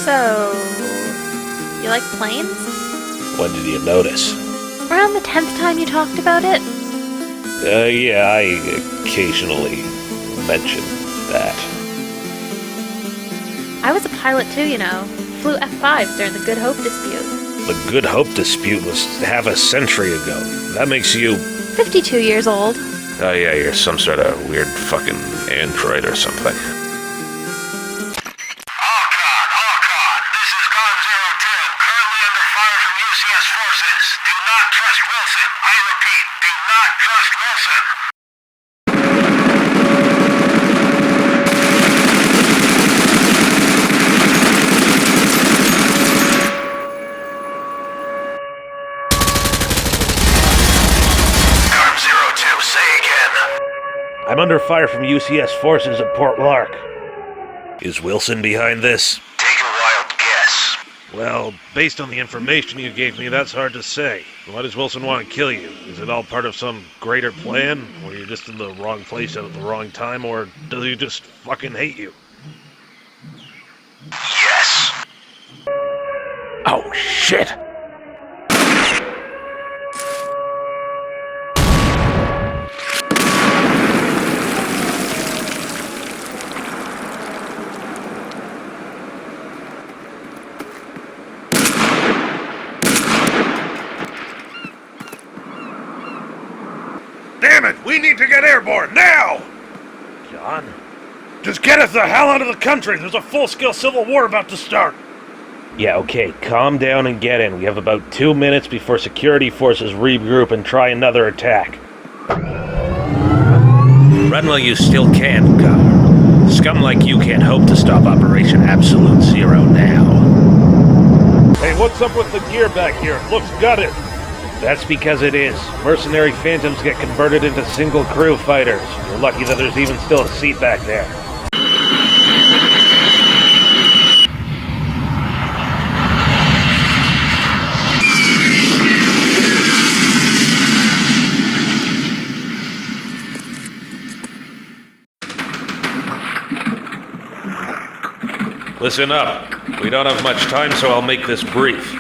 So... you like planes? When did you notice? Around the 10th time you talked about it? Yeah, I occasionally mention that. I was a pilot too, you know. Flew F-5s during the Good Hope dispute. The Good Hope dispute was half a century ago. That makes you... 52 years old. Oh yeah, you're some sort of weird fucking android or something. I'm under fire from UCS forces at Port Lark. Is Wilson behind this? Take a wild guess. Well, based on the information you gave me, that's hard to say. Why does Wilson want to kill you? Is it all part of some greater plan? Or you're just in the wrong place at the wrong time? Or does he just fucking hate you? Yes. Oh, shit! Damn it! We need to get airborne now! John? Just get us the hell out of the country! There's a full-scale civil war about to start! Yeah, okay, calm down and get in. We have about 2 minutes before security forces regroup and try another attack. Run while you still can, Gar. Scum like you can't hope to stop Operation Absolute Zero now. Hey, what's up with the gear back here? It looks gutted. That's because it is. Mercenary Phantoms get converted into single crew fighters. You're lucky that there's even still a seat back there. Listen up. We don't have much time, so I'll make this brief.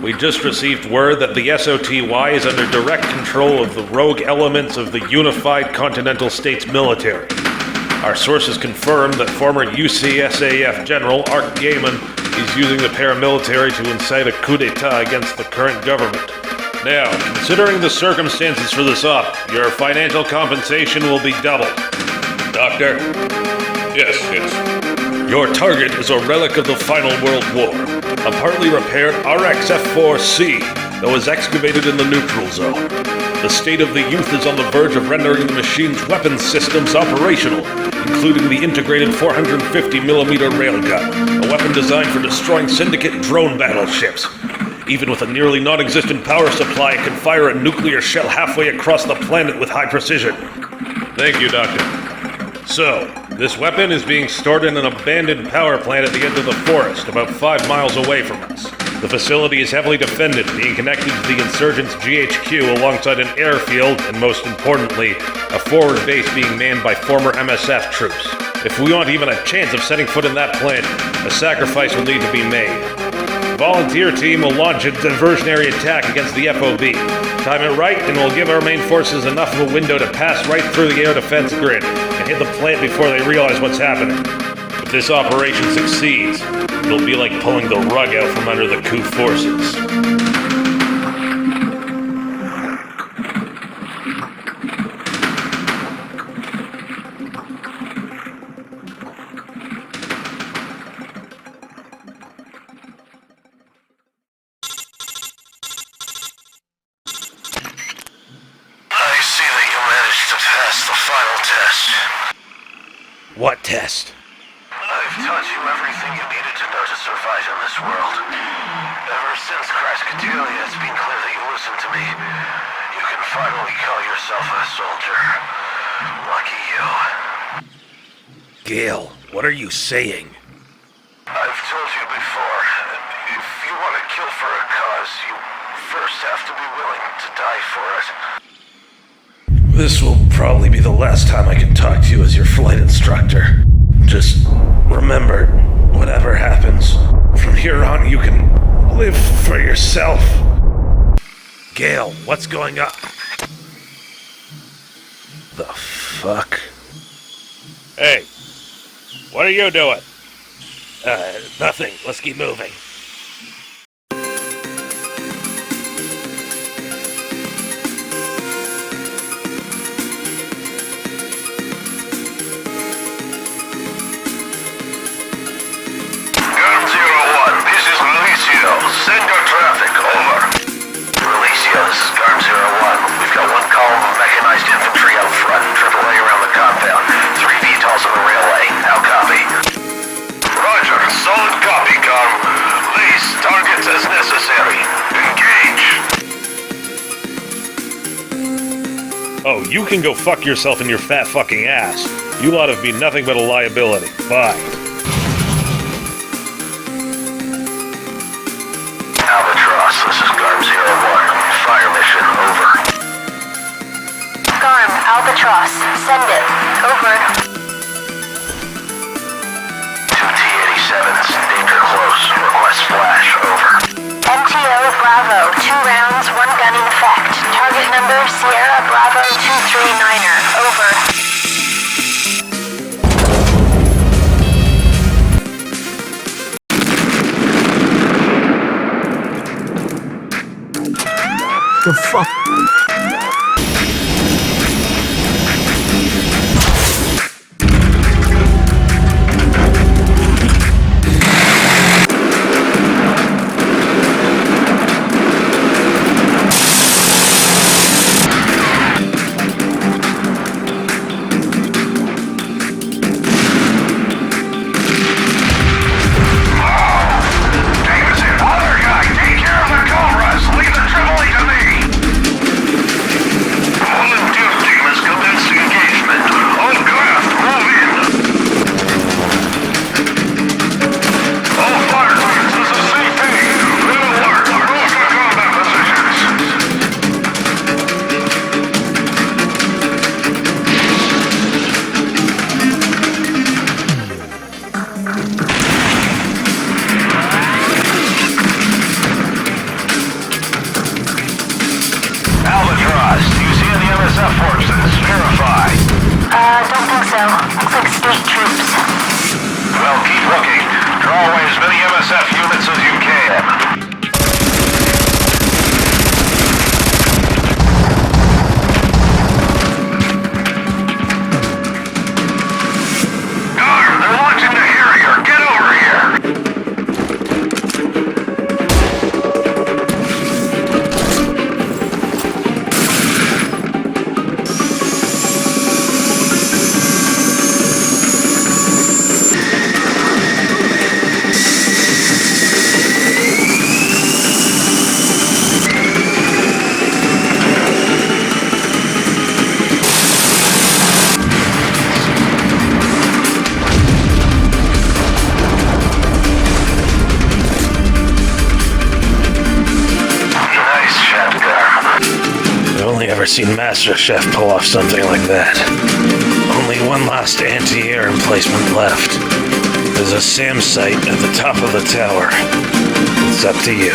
We just received word that the SOTY is under direct control of the rogue elements of the Unified Continental States military. Our sources confirm that former UCSAF General Art Gaiman is using the paramilitary to incite a coup d'etat against the current government. Now, considering the circumstances for this op, your financial compensation will be doubled. Doctor? Yes. Your target is a relic of the final World War, a partly repaired RX-F4C that was excavated in the neutral zone. The state of the youth is on the verge of rendering the machine's weapons systems operational, including the integrated 450mm railgun, a weapon designed for destroying Syndicate drone battleships. Even with a nearly non-existent power supply, it can fire a nuclear shell halfway across the planet with high precision. Thank you, Doctor. So, this weapon is being stored in an abandoned power plant at the end of the forest, about 5 miles away from us. The facility is heavily defended, being connected to the insurgents' GHQ alongside an airfield, and most importantly, a forward base being manned by former MSF troops. If we want even a chance of setting foot in that plant, a sacrifice will need to be made. The volunteer team will launch a diversionary attack against the FOB. Time it right, and we'll give our main forces enough of a window to pass right through the air defense grid and hit the plant before they realize what's happening. If this operation succeeds, it'll be like pulling the rug out from under the coup forces. What test? I've taught you everything you needed to know to survive in this world. Ever since Krascatelia, it's been clear that you listened to me. You can finally call yourself a soldier. Lucky you. Gale, what are you saying? I've told you before, if you want to kill for a cause, you first have to be willing to die for it. This will probably be the last time I can talk to you as your flight instructor. Just remember, whatever happens, from here on you can live for yourself. Gale, what's going on? The fuck? Hey, what are you doing? Nothing. Let's keep moving. Send your traffic, over. Alicia, this is Garm 01. We've got one column of mechanized infantry out front and AAA around the compound. 3 VTOLs on the railway. How copy? Roger, solid copy, Garm. Lease, targets as necessary. Engage. Oh, you can go fuck yourself in your fat fucking ass. You lot have been nothing but a liability. Bye. This is Garm 01. Fire mission, over. Garm, Albatross, send it. Over. 2 T-87s, danger close. Request flash, over. MTO Bravo, 2 rounds, 1 gun in effect. Target number Sierra Bravo 239er, over. The fuck? seen Master Chef pull off something like that. Only one last anti-air emplacement left. There's a SAM site at the top of the tower. It's up to you.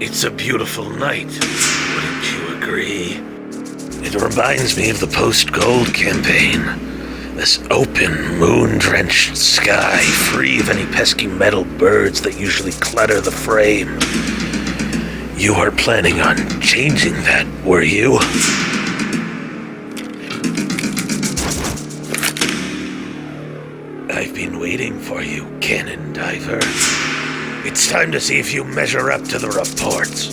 It's a beautiful night, wouldn't you agree? It reminds me of the post-Gold campaign. This open, moon-drenched sky, free of any pesky metal birds that usually clutter the frame. You were planning on changing that, were you? I've been waiting for you, Cannon Diver. It's time to see if you measure up to the reports.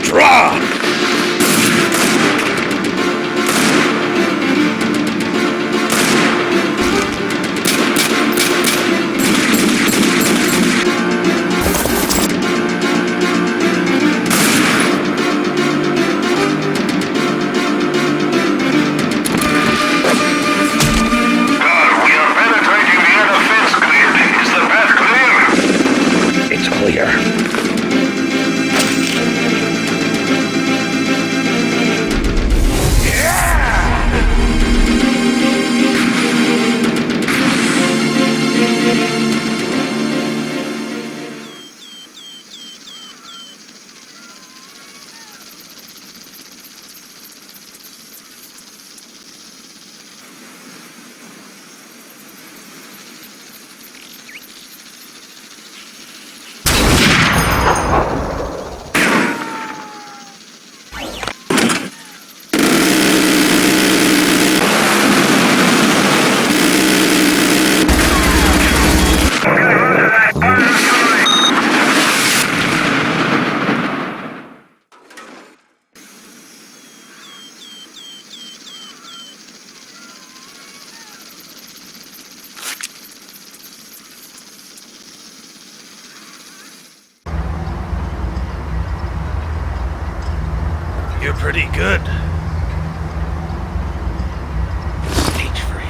Draw! You're pretty good. Stage freeze.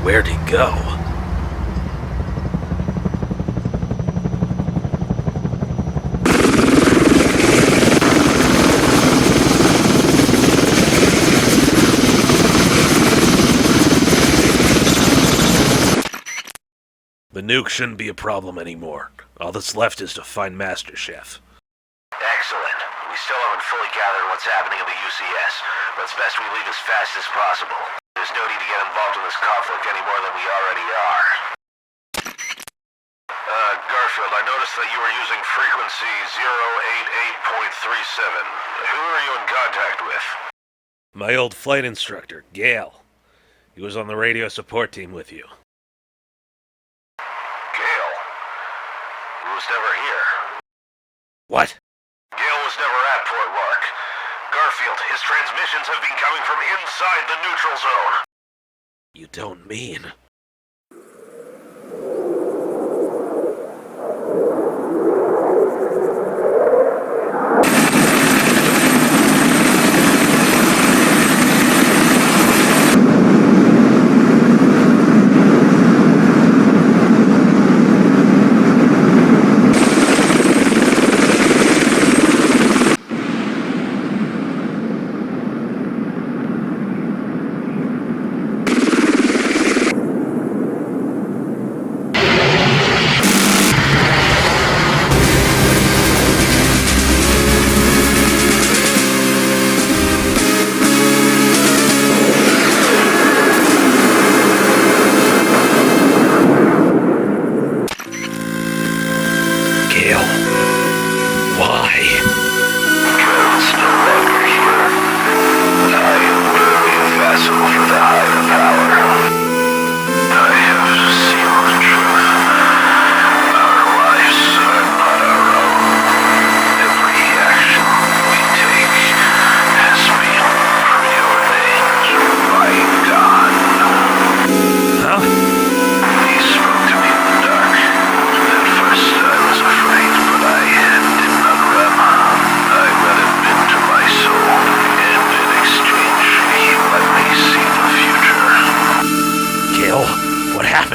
Where'd he go? The nuke shouldn't be a problem anymore. All that's left is to find Master Chef. Excellent. We still haven't fully gathered what's happening in the UCS, but it's best we leave as fast as possible. There's no need to get involved in this conflict any more than we already are. Garfield, I noticed that you were using frequency 088.37. Who are you in contact with? My old flight instructor, Gale. He was on the radio support team with you. Gale? He was never here. What? Gale was never at Port Lark. Garfield, his transmissions have been coming from inside the neutral zone. You don't mean...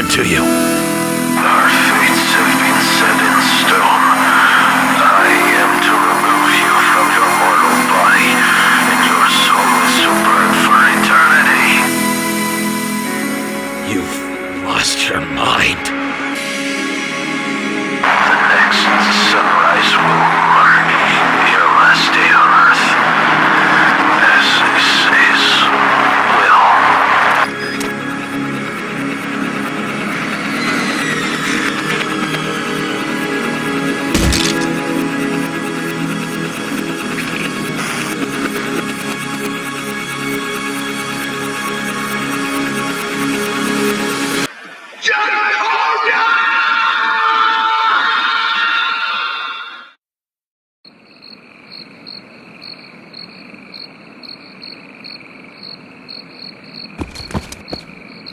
to you. Our fates have been set in stone. I am to remove you from your mortal body, and your soul is to burn for eternity. You've lost your mind. The next sunrise will mark your last day on Earth. As it says, will.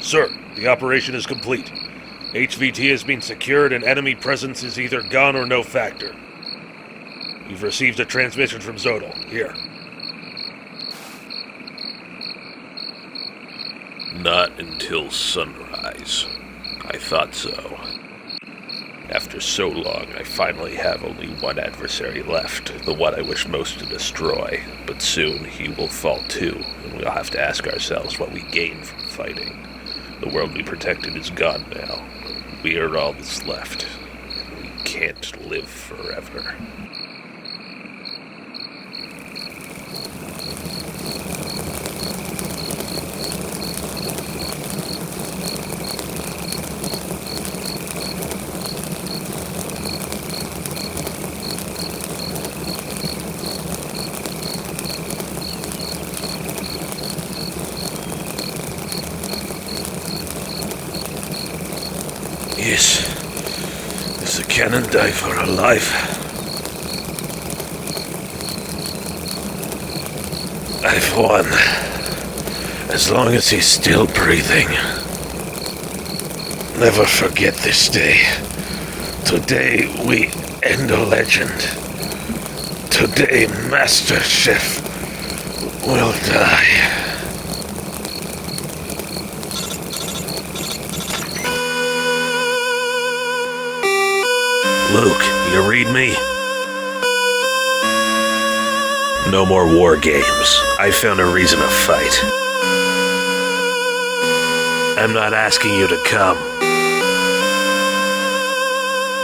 Sir, the operation is complete. HVT has been secured and enemy presence is either gone or no factor. You've received a transmission from Zodal. Here. Not until sunrise. I thought so. After so long, I finally have only one adversary left, the one I wish most to destroy. But soon he will fall too, and we'll have to ask ourselves what we gain from fighting. The world we protected is gone now. We are all that's left. We can't live forever. Is the canon die for a life? I've won. As long as he's still breathing. Never forget this day. Today we end a legend. Today Master Chef will die. Luke, you read me? No more war games. I found a reason to fight. I'm not asking you to come.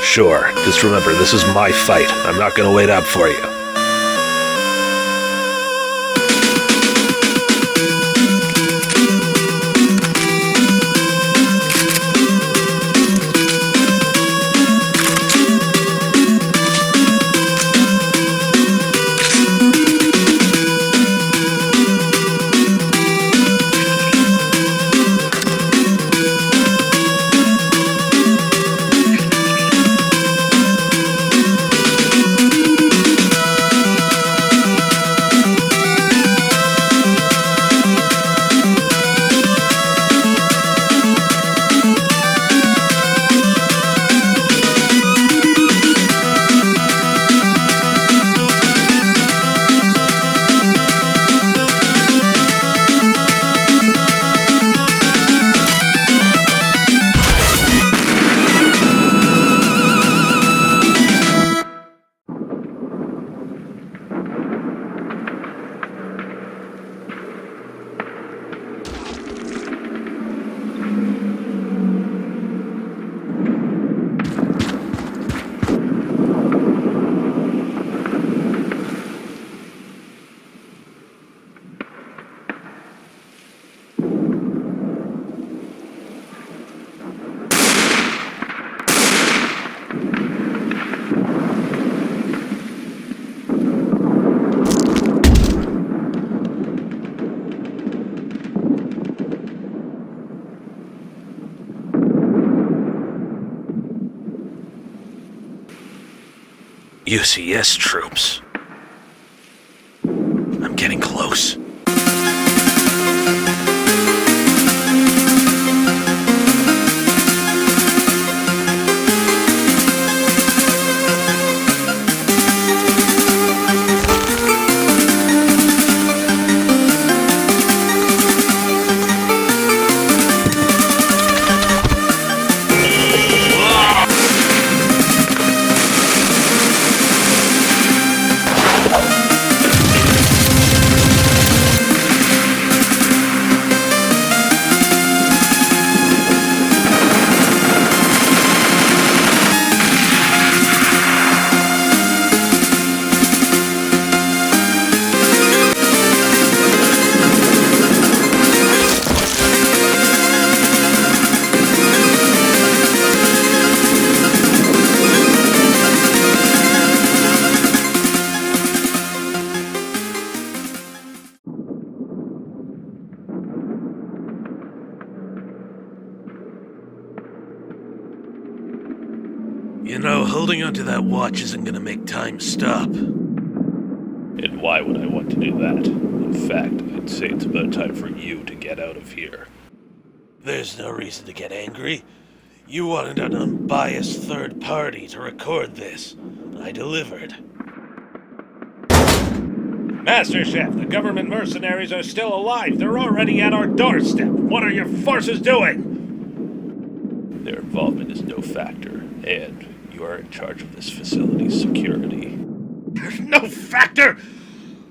Sure, just remember, this is my fight. I'm not gonna wait up for you. UCS troops. I'm getting close. You know, holding onto that watch isn't gonna make time stop. And why would I want to do that? In fact, I'd say it's about time for you to get out of here. There's no reason to get angry. You wanted an unbiased third party to record this. I delivered. Master Chef, the government mercenaries are still alive. They're already at our doorstep. What are your forces doing? Their involvement is no factor, and you are in charge of this facility's security. There's no factor!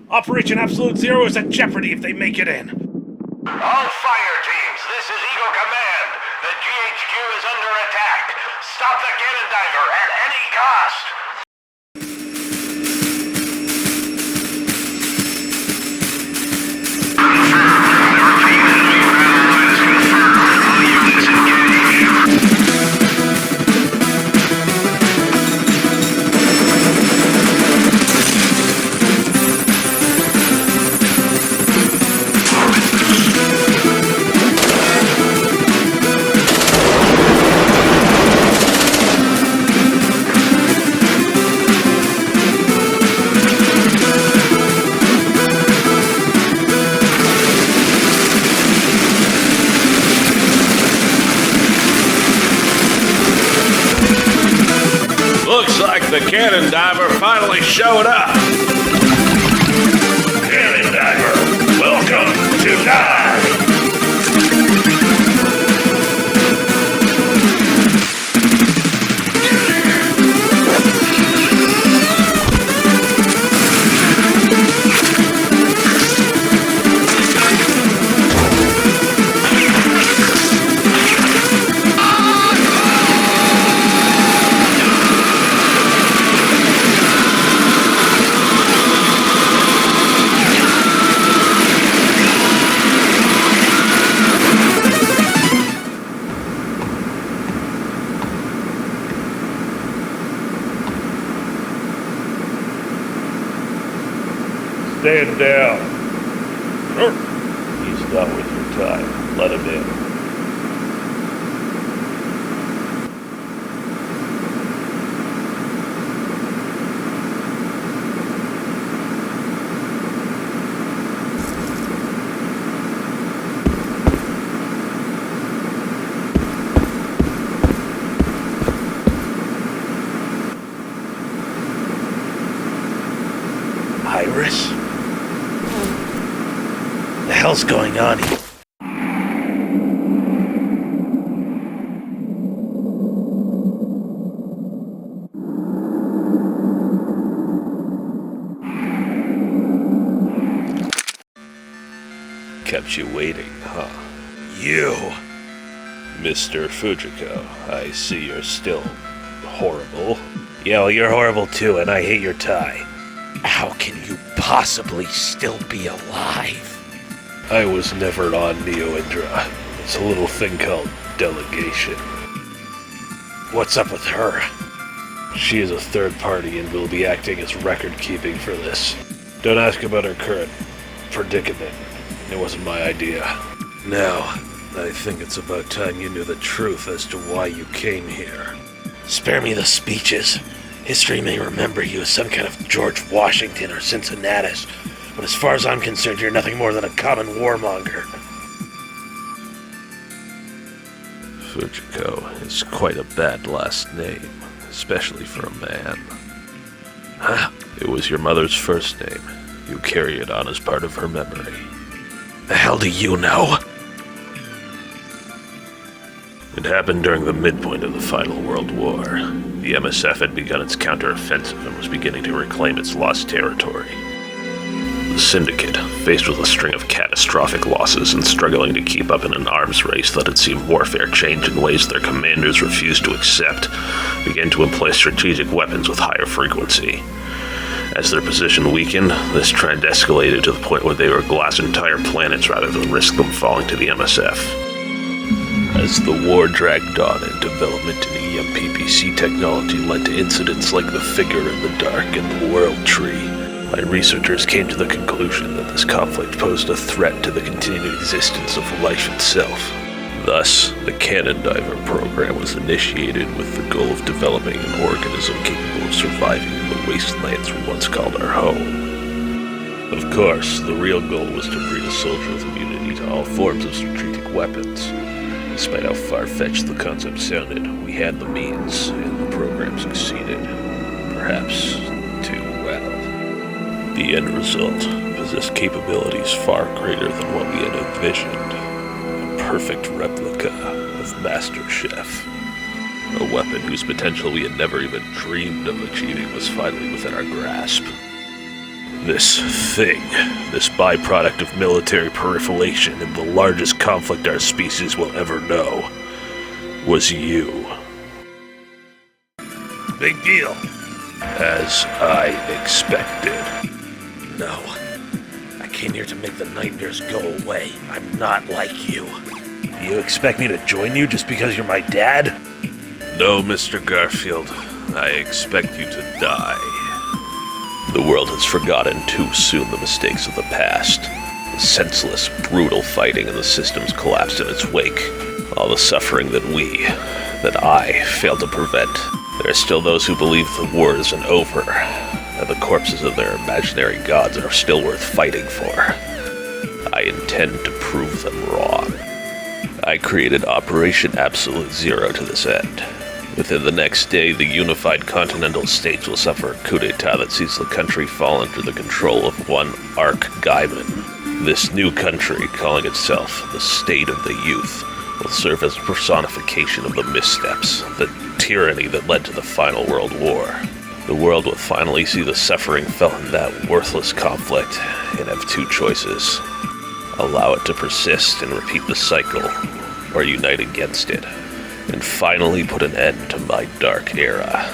Operation Absolute Zero is at jeopardy if they make it in. All fire teams, this is Eagle Command. The GHQ is under attack. Stop the cannon diver at any cost. Looks like the cannon diver finally showed up. Cannon diver, welcome to die! Stand down. Sure. He's not worth your time. Let him in. Iris? The hell's going on here? Kept you waiting, huh? You! Mr. Fujiko, I see you're still horrible. Yeah, well, you're horrible too, and I hate your tie. How can you possibly still be alive? I was never on Neo Indra. It's a little thing called delegation. What's up with her? She is a third party and will be acting as record keeping for this. Don't ask about her current predicament. It wasn't my idea. Now, I think it's about time you knew the truth as to why you came here. Spare me the speeches. History may remember you as some kind of George Washington or Cincinnatus, but as far as I'm concerned, you're nothing more than a common warmonger. Fujiko is quite a bad last name, especially for a man. Huh? It was your mother's first name. You carry it on as part of her memory. The hell do you know? It happened during the midpoint of the final World War. The MSF had begun its counteroffensive and was beginning to reclaim its lost territory. The Syndicate, faced with a string of catastrophic losses and struggling to keep up in an arms race that had seen warfare change in ways their commanders refused to accept, began to employ strategic weapons with higher frequency. As their position weakened, this trend escalated to the point where they would glass entire planets rather than risk them falling to the MSF. As the war dragged on and development in EMPPC technology led to incidents like the figure in the dark and the world tree, my researchers came to the conclusion that this conflict posed a threat to the continued existence of life itself. Thus, the Canon Diver program was initiated with the goal of developing an organism capable of surviving in the wastelands we once called our home. Of course, the real goal was to breed a soldier with immunity to all forms of strategic weapons. Despite how far-fetched the concept sounded, we had the means, and the program succeeded. Perhaps too well. The end result possessed capabilities far greater than what we had envisioned. A perfect replica of Master Chef. A weapon whose potential we had never even dreamed of achieving was finally within our grasp. This thing, this byproduct of military proliferation in the largest conflict our species will ever know, was you. Big deal. As I expected. No. I came here to make the nightmares go away. I'm not like you. You expect me to join you just because you're my dad? No, Mr. Garfield. I expect you to die. The world has forgotten too soon the mistakes of the past. The senseless, brutal fighting and the systems collapsed in its wake. All the suffering that I failed to prevent. There are still those who believe the war isn't over, that the corpses of their imaginary gods are still worth fighting for. I intend to prove them wrong. I created Operation Absolute Zero to this end. Within the next day, the unified continental states will suffer a coup d'etat that sees the country fall under the control of one Ark Gaiman. This new country, calling itself the State of the Youth, will serve as a personification of the missteps, the tyranny that led to the final World War. The world will finally see the suffering felt in that worthless conflict and have two choices. Allow it to persist and repeat the cycle, or unite against it, and finally put an end to my dark era.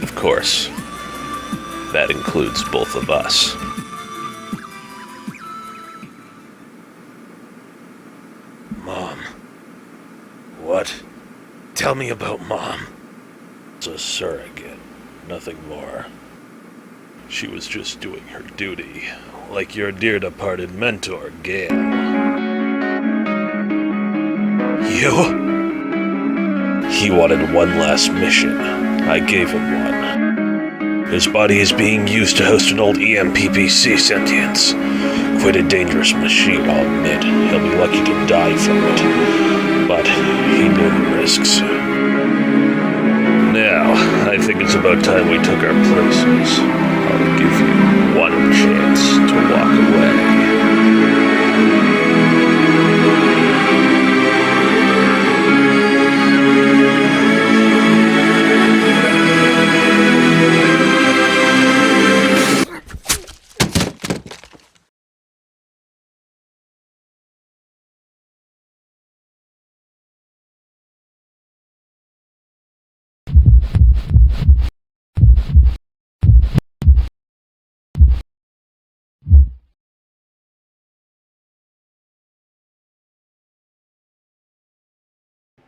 Of course, that includes both of us. Mom. What? Tell me about Mom. It's a surrogate, nothing more. She was just doing her duty, like your dear departed mentor, Gale. You? He wanted one last mission. I gave him one. His body is being used to host an old EMPPC sentience. Quite a dangerous machine, I'll admit. He'll be lucky to die from it. But he knew the risks. Now, I think it's about time we took our places. I'll give you one chance to walk away.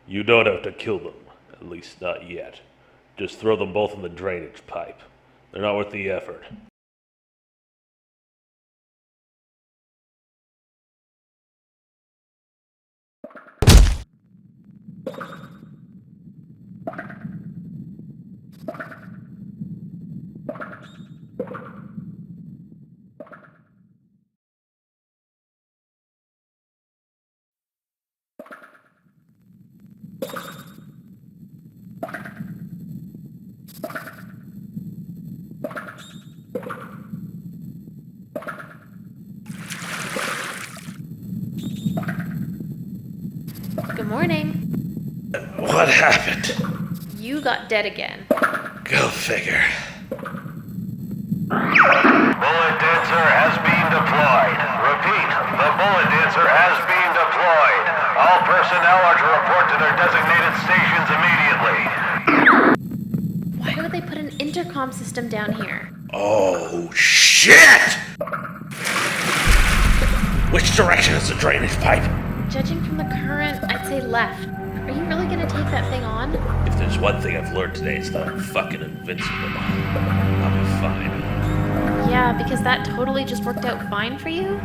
You don't have to kill them, at least not yet. Just throw them both in the drainage pipe. They're not worth the effort. What happened? You got dead again. Go figure. Bullet Dancer has been deployed. Repeat, the Bullet Dancer has been deployed. All personnel are to report to their designated stations immediately. Why would they put an intercom system down here? Oh, shit! Which direction is the drainage pipe? Judging from the current, I'd say left. Are you really gonna take that thing on? If there's one thing I've learned today, it's that I'm fucking invincible. I'll be fine. Yeah, because that totally just worked out fine for you?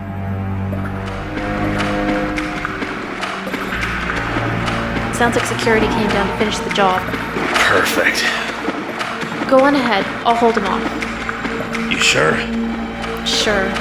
Sounds like security came down to finish the job. Perfect. Go on ahead. I'll hold him off. You sure? Sure.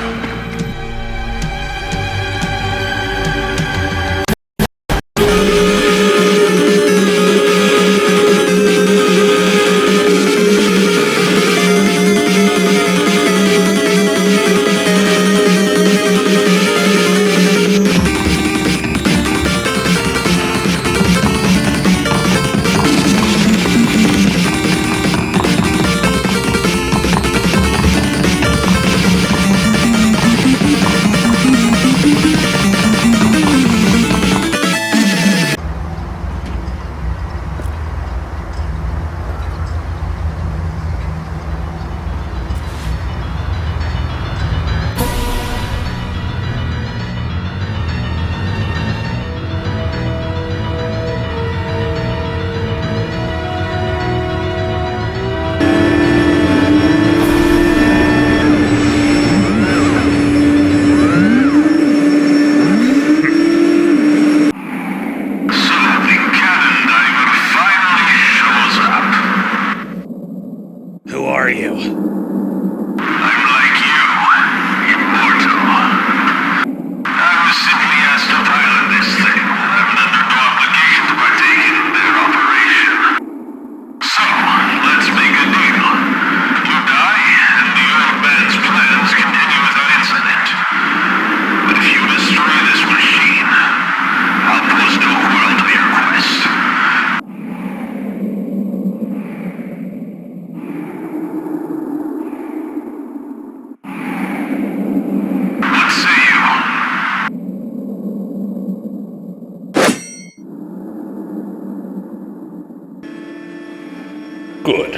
Good.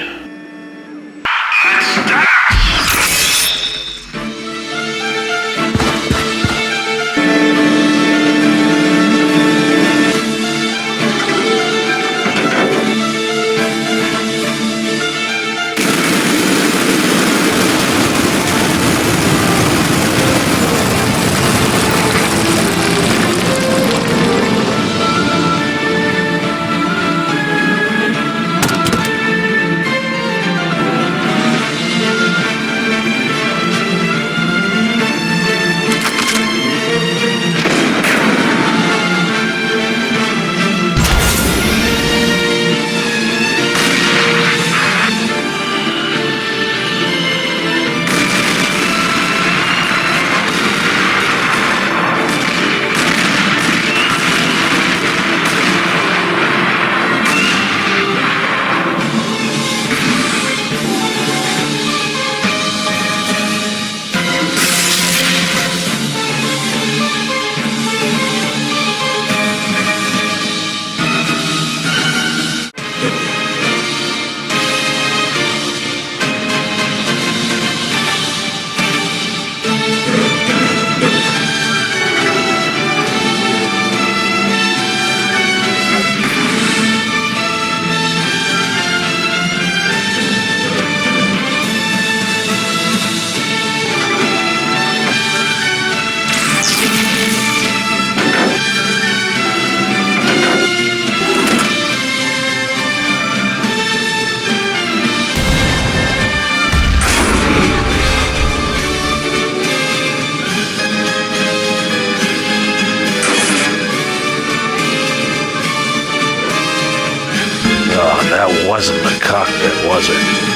That wasn't the cockpit, was it?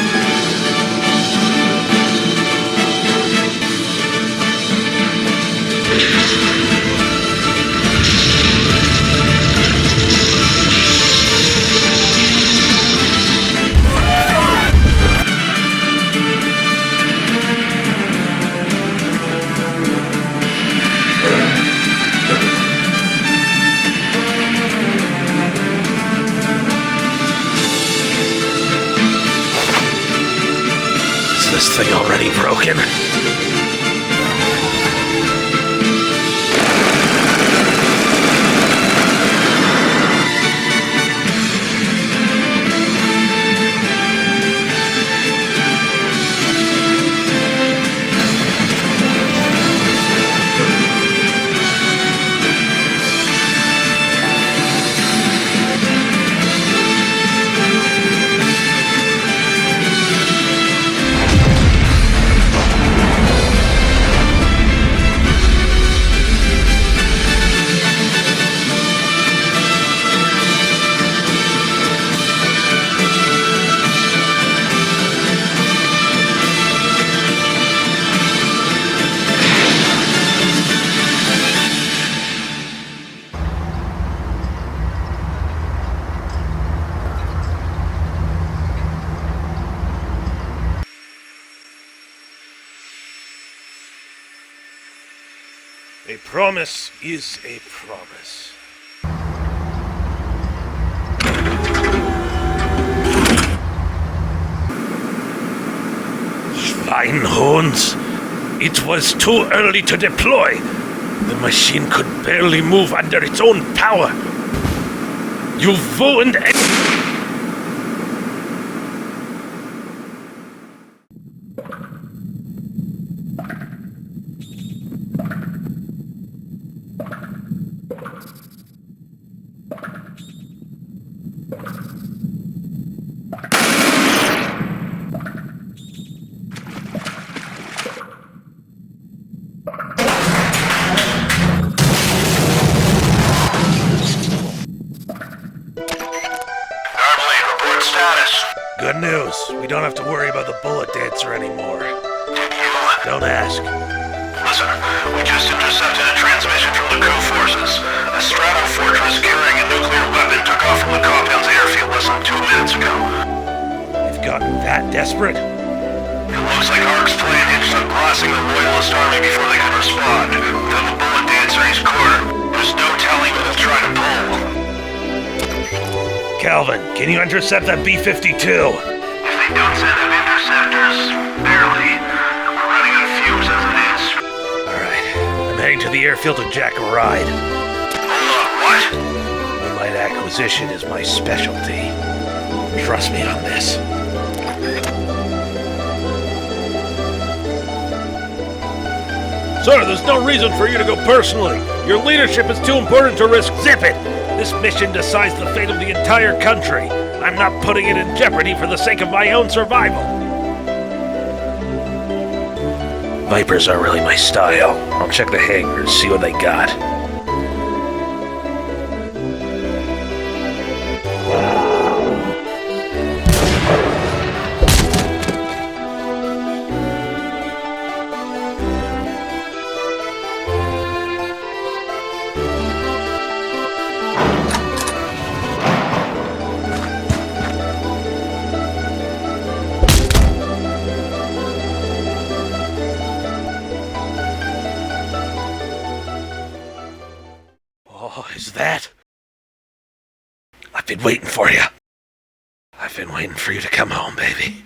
this thing already broken? A promise is a promise. Schweinhunds! It was too early to deploy. The machine could barely move under its own power. You ruined it. Good news. We don't have to worry about the bullet dancer anymore. Don't ask. Listen, we just intercepted a transmission from the coup forces. A strato fortress carrying a nuclear weapon took off from the compound's airfield less than 2 minutes ago. They've gotten that desperate? It looks like ARC's plan hinged on blasting the Royalist army before they could respond. Without the bullet dancer he's cornered, there's no telling what they'll try to pull. Calvin, can you intercept that B-52? If they don't send them interceptors, barely. We're running out of fumes as it is. Alright, I'm heading to the airfield to jack a ride. Hold on, what? Moonlight acquisition is my specialty. Trust me on this. Sir, there's no reason for you to go personally. Your leadership is too important to risk. Zip it! This mission decides the fate of the entire country. I'm not putting it in jeopardy for the sake of my own survival. Vipers are really my style. I'll check the hangars, see what they got. Oh, is that? I've been waiting for you. I've been waiting for you to come home, baby.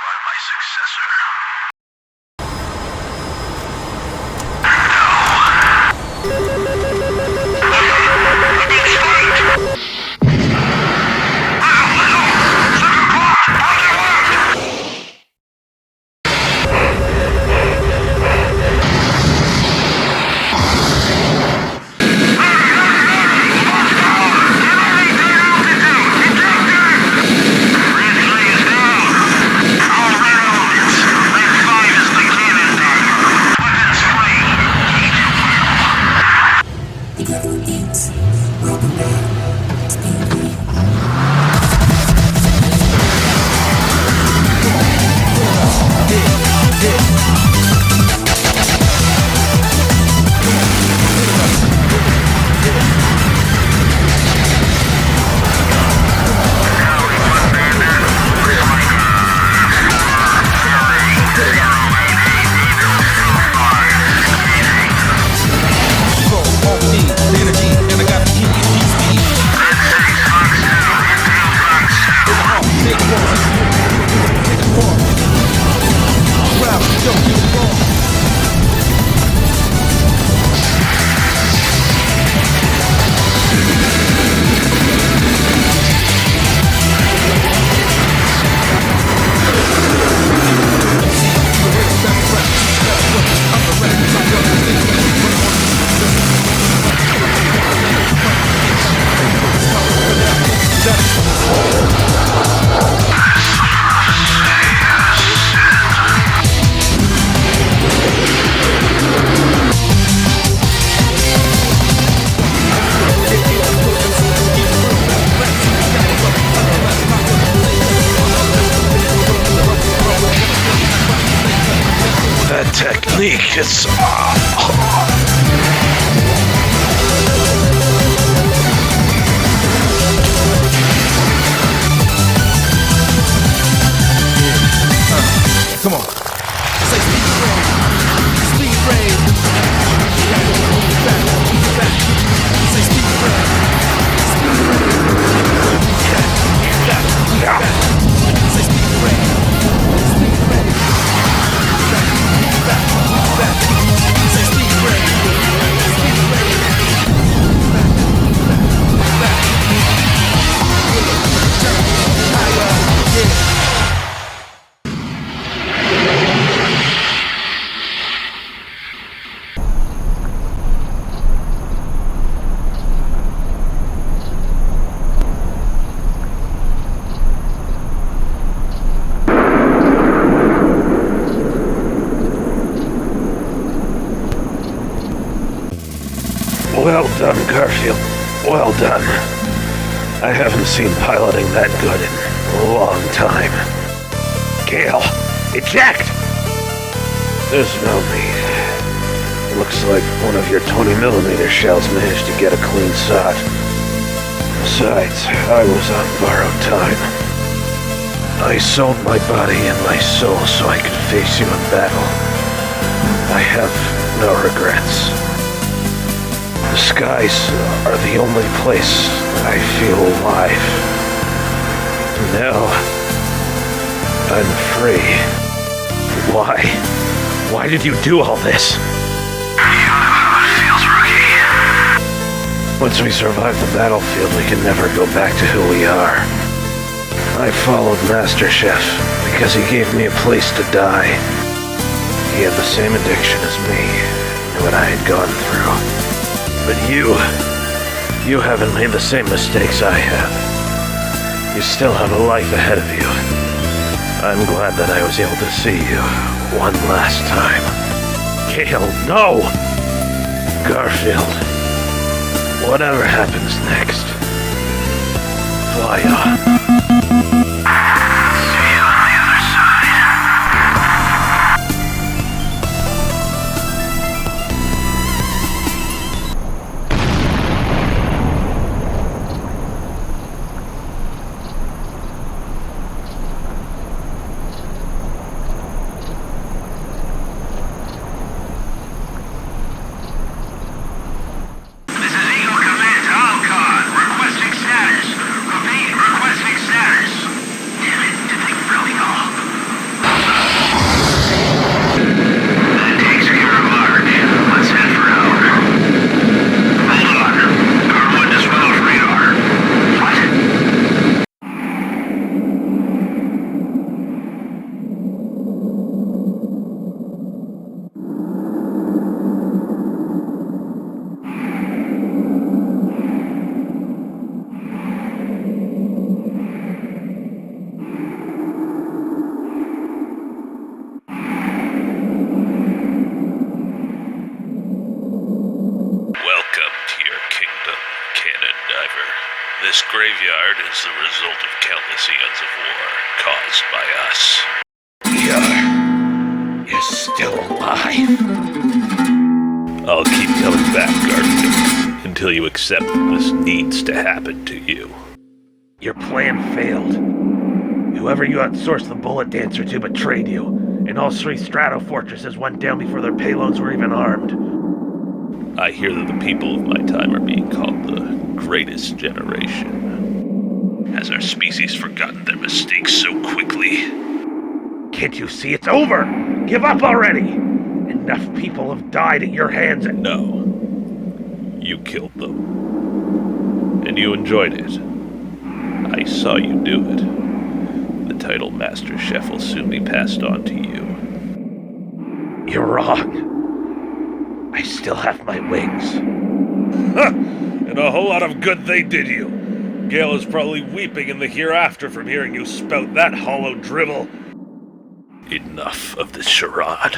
are my successor. Technique, it's... Come on. Say speed frame. Speed frame. Back. Say speed frame. Speed frame. Back. Say speed frame. Speed frame. Back. Say speed frame. Speed frame. Back. Higher. Yeah. Well done, Garfield. Well done. I haven't seen piloting that good in a long time. Gale, eject! There's no need. Looks like one of your 20mm shells managed to get a clean shot. Besides, I was on borrowed time. I sold my body and my soul so I could face you in battle. I have no regrets. The skies are the only place I feel alive. Now, I'm free. Why? Why did you do all this? You know how it feels, rookie. Once we survive the battlefield, we can never go back to who we are. I followed Master Chef because he gave me a place to die. He had the same addiction as me, knew what I had gone through. But you haven't made the same mistakes I have. You still have a life ahead of you. I'm glad that I was able to see you one last time. Gale, no! Garfield, whatever happens next, fly on. See you on the other side. This is Eagle Command to Alcon. Requesting status. Repeat, requesting status. graveyard is the result of countless eons of war caused by us. You're still alive. I'll keep coming back, Guardian, until you accept that this needs to happen to you. Your plan failed. Whoever you outsourced the bullet dancer to betrayed you, and all 3 Strato fortresses went down before their payloads were even armed. I hear that the people of my time are being called the greatest generation. Has our species forgotten their mistakes so quickly? Can't you see it's over? Give up already! Enough people have died at your hands. No. You killed them. And you enjoyed it. I saw you do it. The title Master Chef will soon be passed on to you. You're wrong. I still have my wings. And a whole lot of good they did you. Gale is probably weeping in the hereafter from hearing you spout that hollow drivel. Enough of this charade.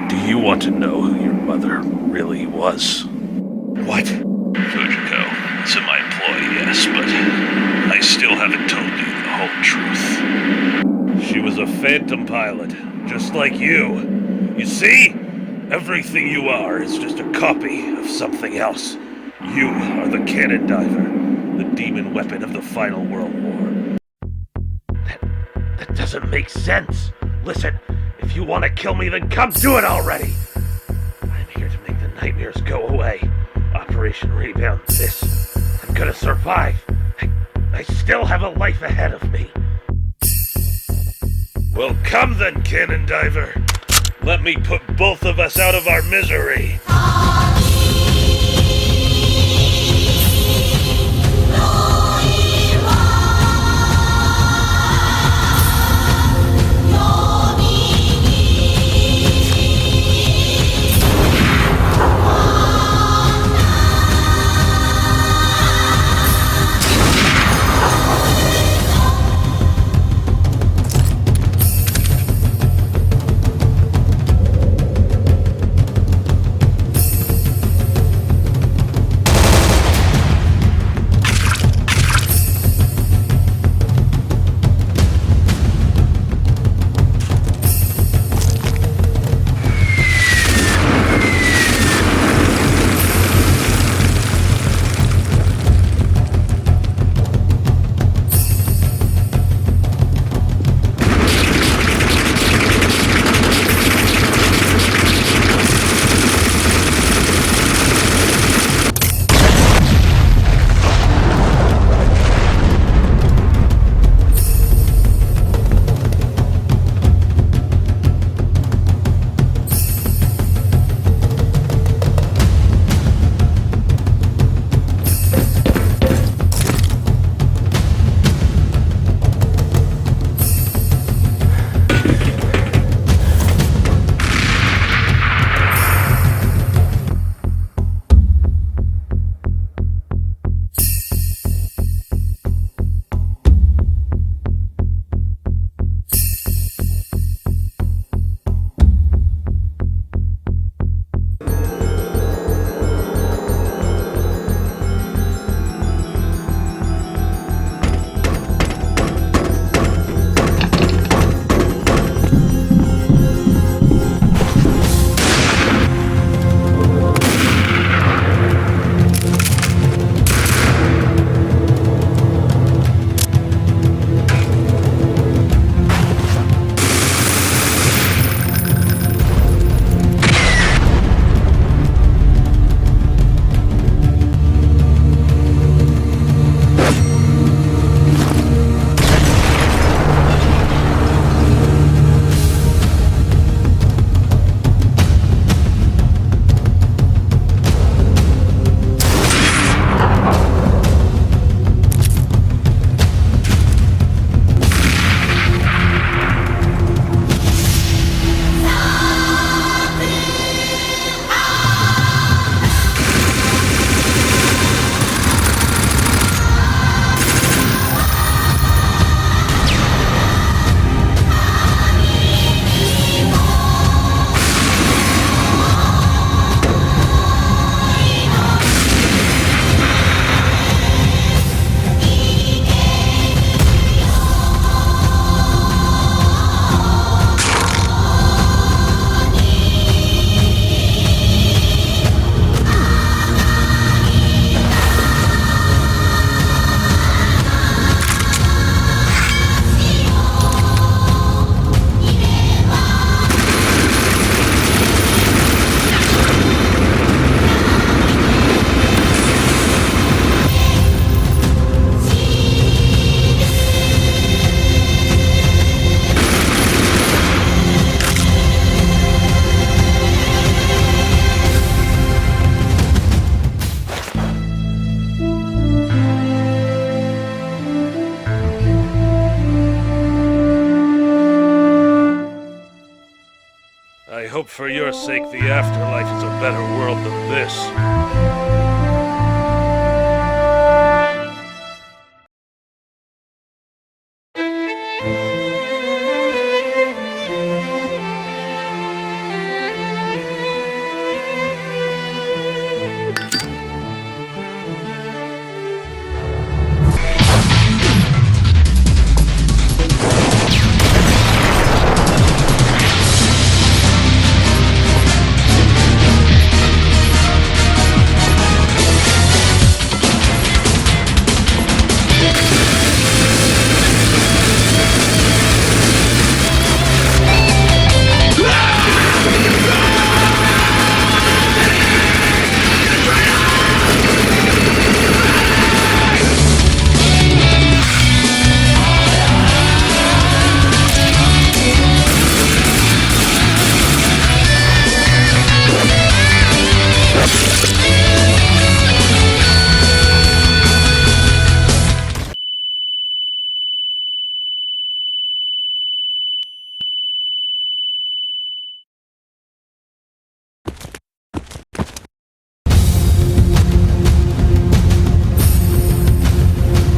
Do you want to know who your mother really was? What? Fujiko, semi-employee, yes, but I still haven't told you the whole truth. She was a phantom pilot, just like you. You see? Everything you are is just a copy of something else. You are the cannon diver, the demon weapon of the final World War. That doesn't make sense. Listen, if you want to kill me, then come do it already. I'm here to make the nightmares go away. Operation Rebound this. I'm gonna survive. I still have a life ahead of me. Well, come then, cannon diver. Let me put both of us out of our misery. I hope for your sake the afterlife is a better world than this.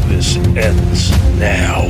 This ends now.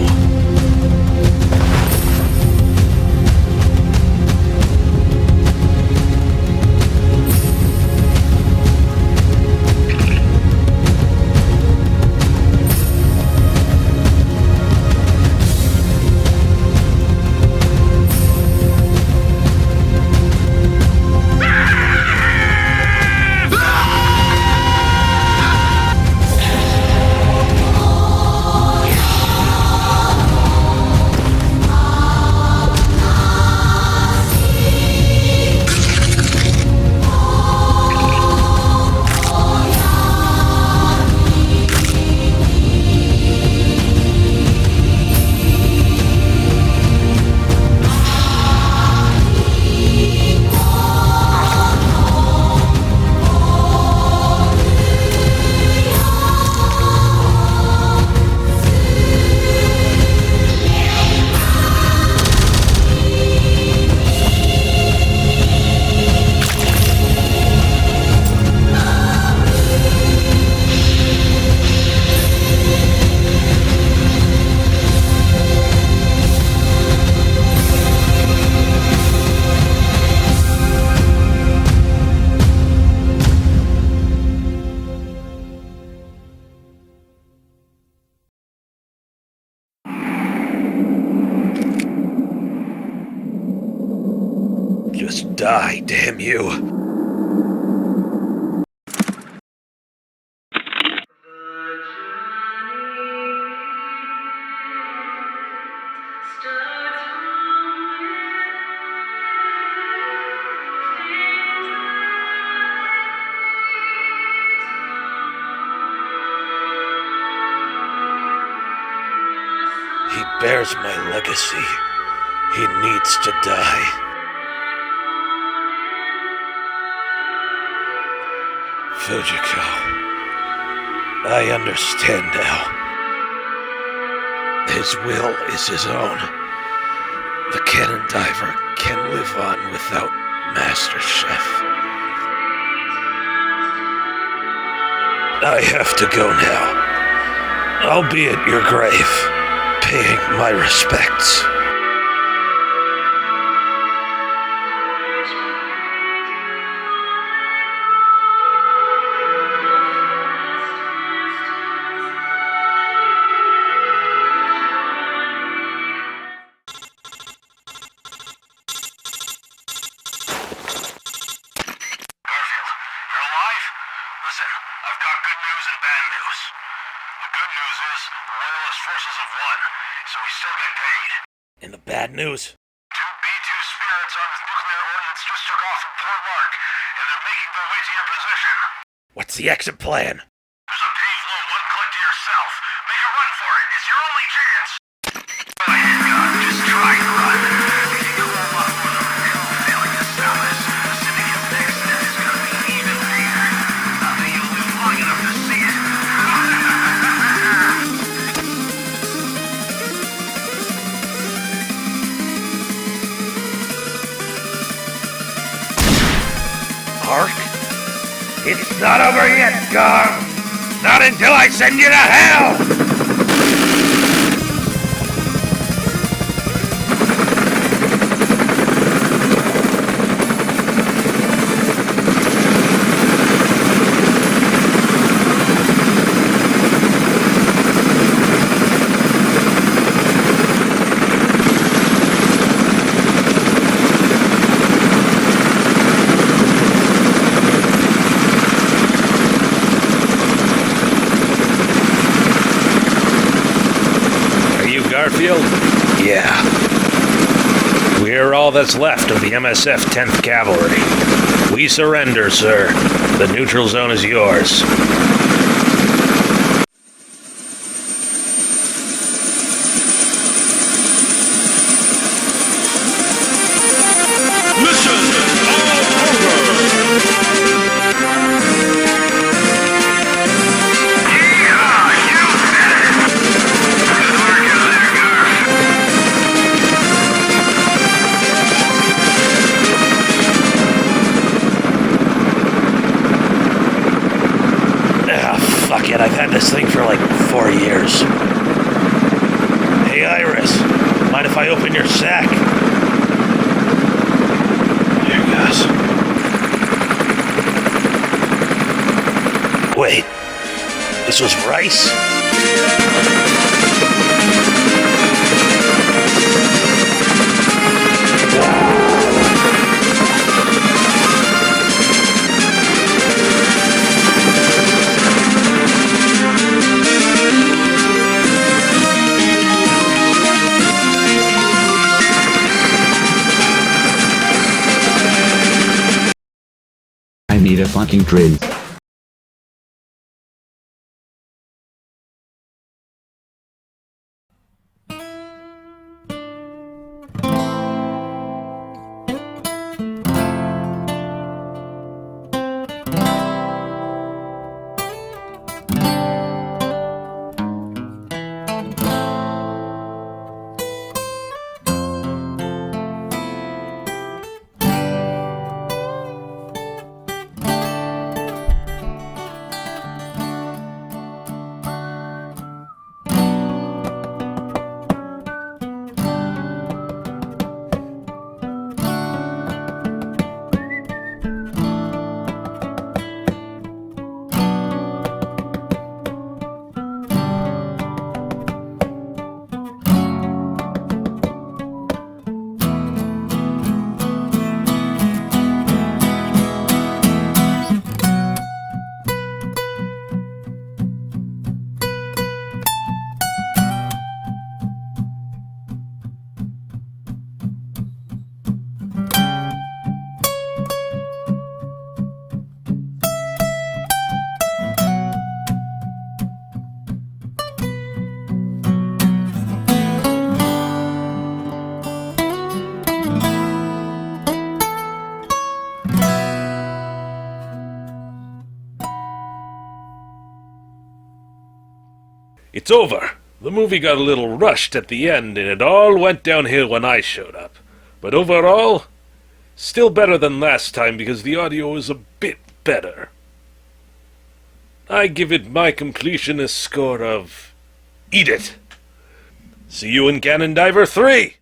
Just die, damn you. He bears my legacy. He needs to die. Fujiko, I understand now. His will is his own. The cannon diver can live on without Master Chef. I have to go now. I'll be at your grave, paying my respects. Listen, I've got good news and bad news. The good news is the Loyalist forces have won, so we still get paid. And the bad news? Two B-2 spirits on nuclear ordnance just took off from Port Lark, and they're making their way to your position. What's the exit plan? There's a paved low one click to your south. Make a run for it. It's your only chance. Go ahead, God. Just try and run. You can do a lot more than a coup failing to stop us. The Syndicate's next step is going to be even bigger. Not that you'll live long enough to see it. park? It's not over yet, Garm! Not until I send you to hell! Garfield? Yeah. We're all that's left of the MSF 10th Cavalry. We surrender, sir. The neutral zone is yours. Fuck it, I've had this thing for like 4 years. Hey Iris, mind if I open your sack? Here goes. Wait, this was rice? I need a fucking drink. It's over. The movie got a little rushed at the end, and it all went downhill when I showed up. But overall, still better than last time because the audio is a bit better. I give it my completionist score of... Eat it! See you in Cannon Diver 3!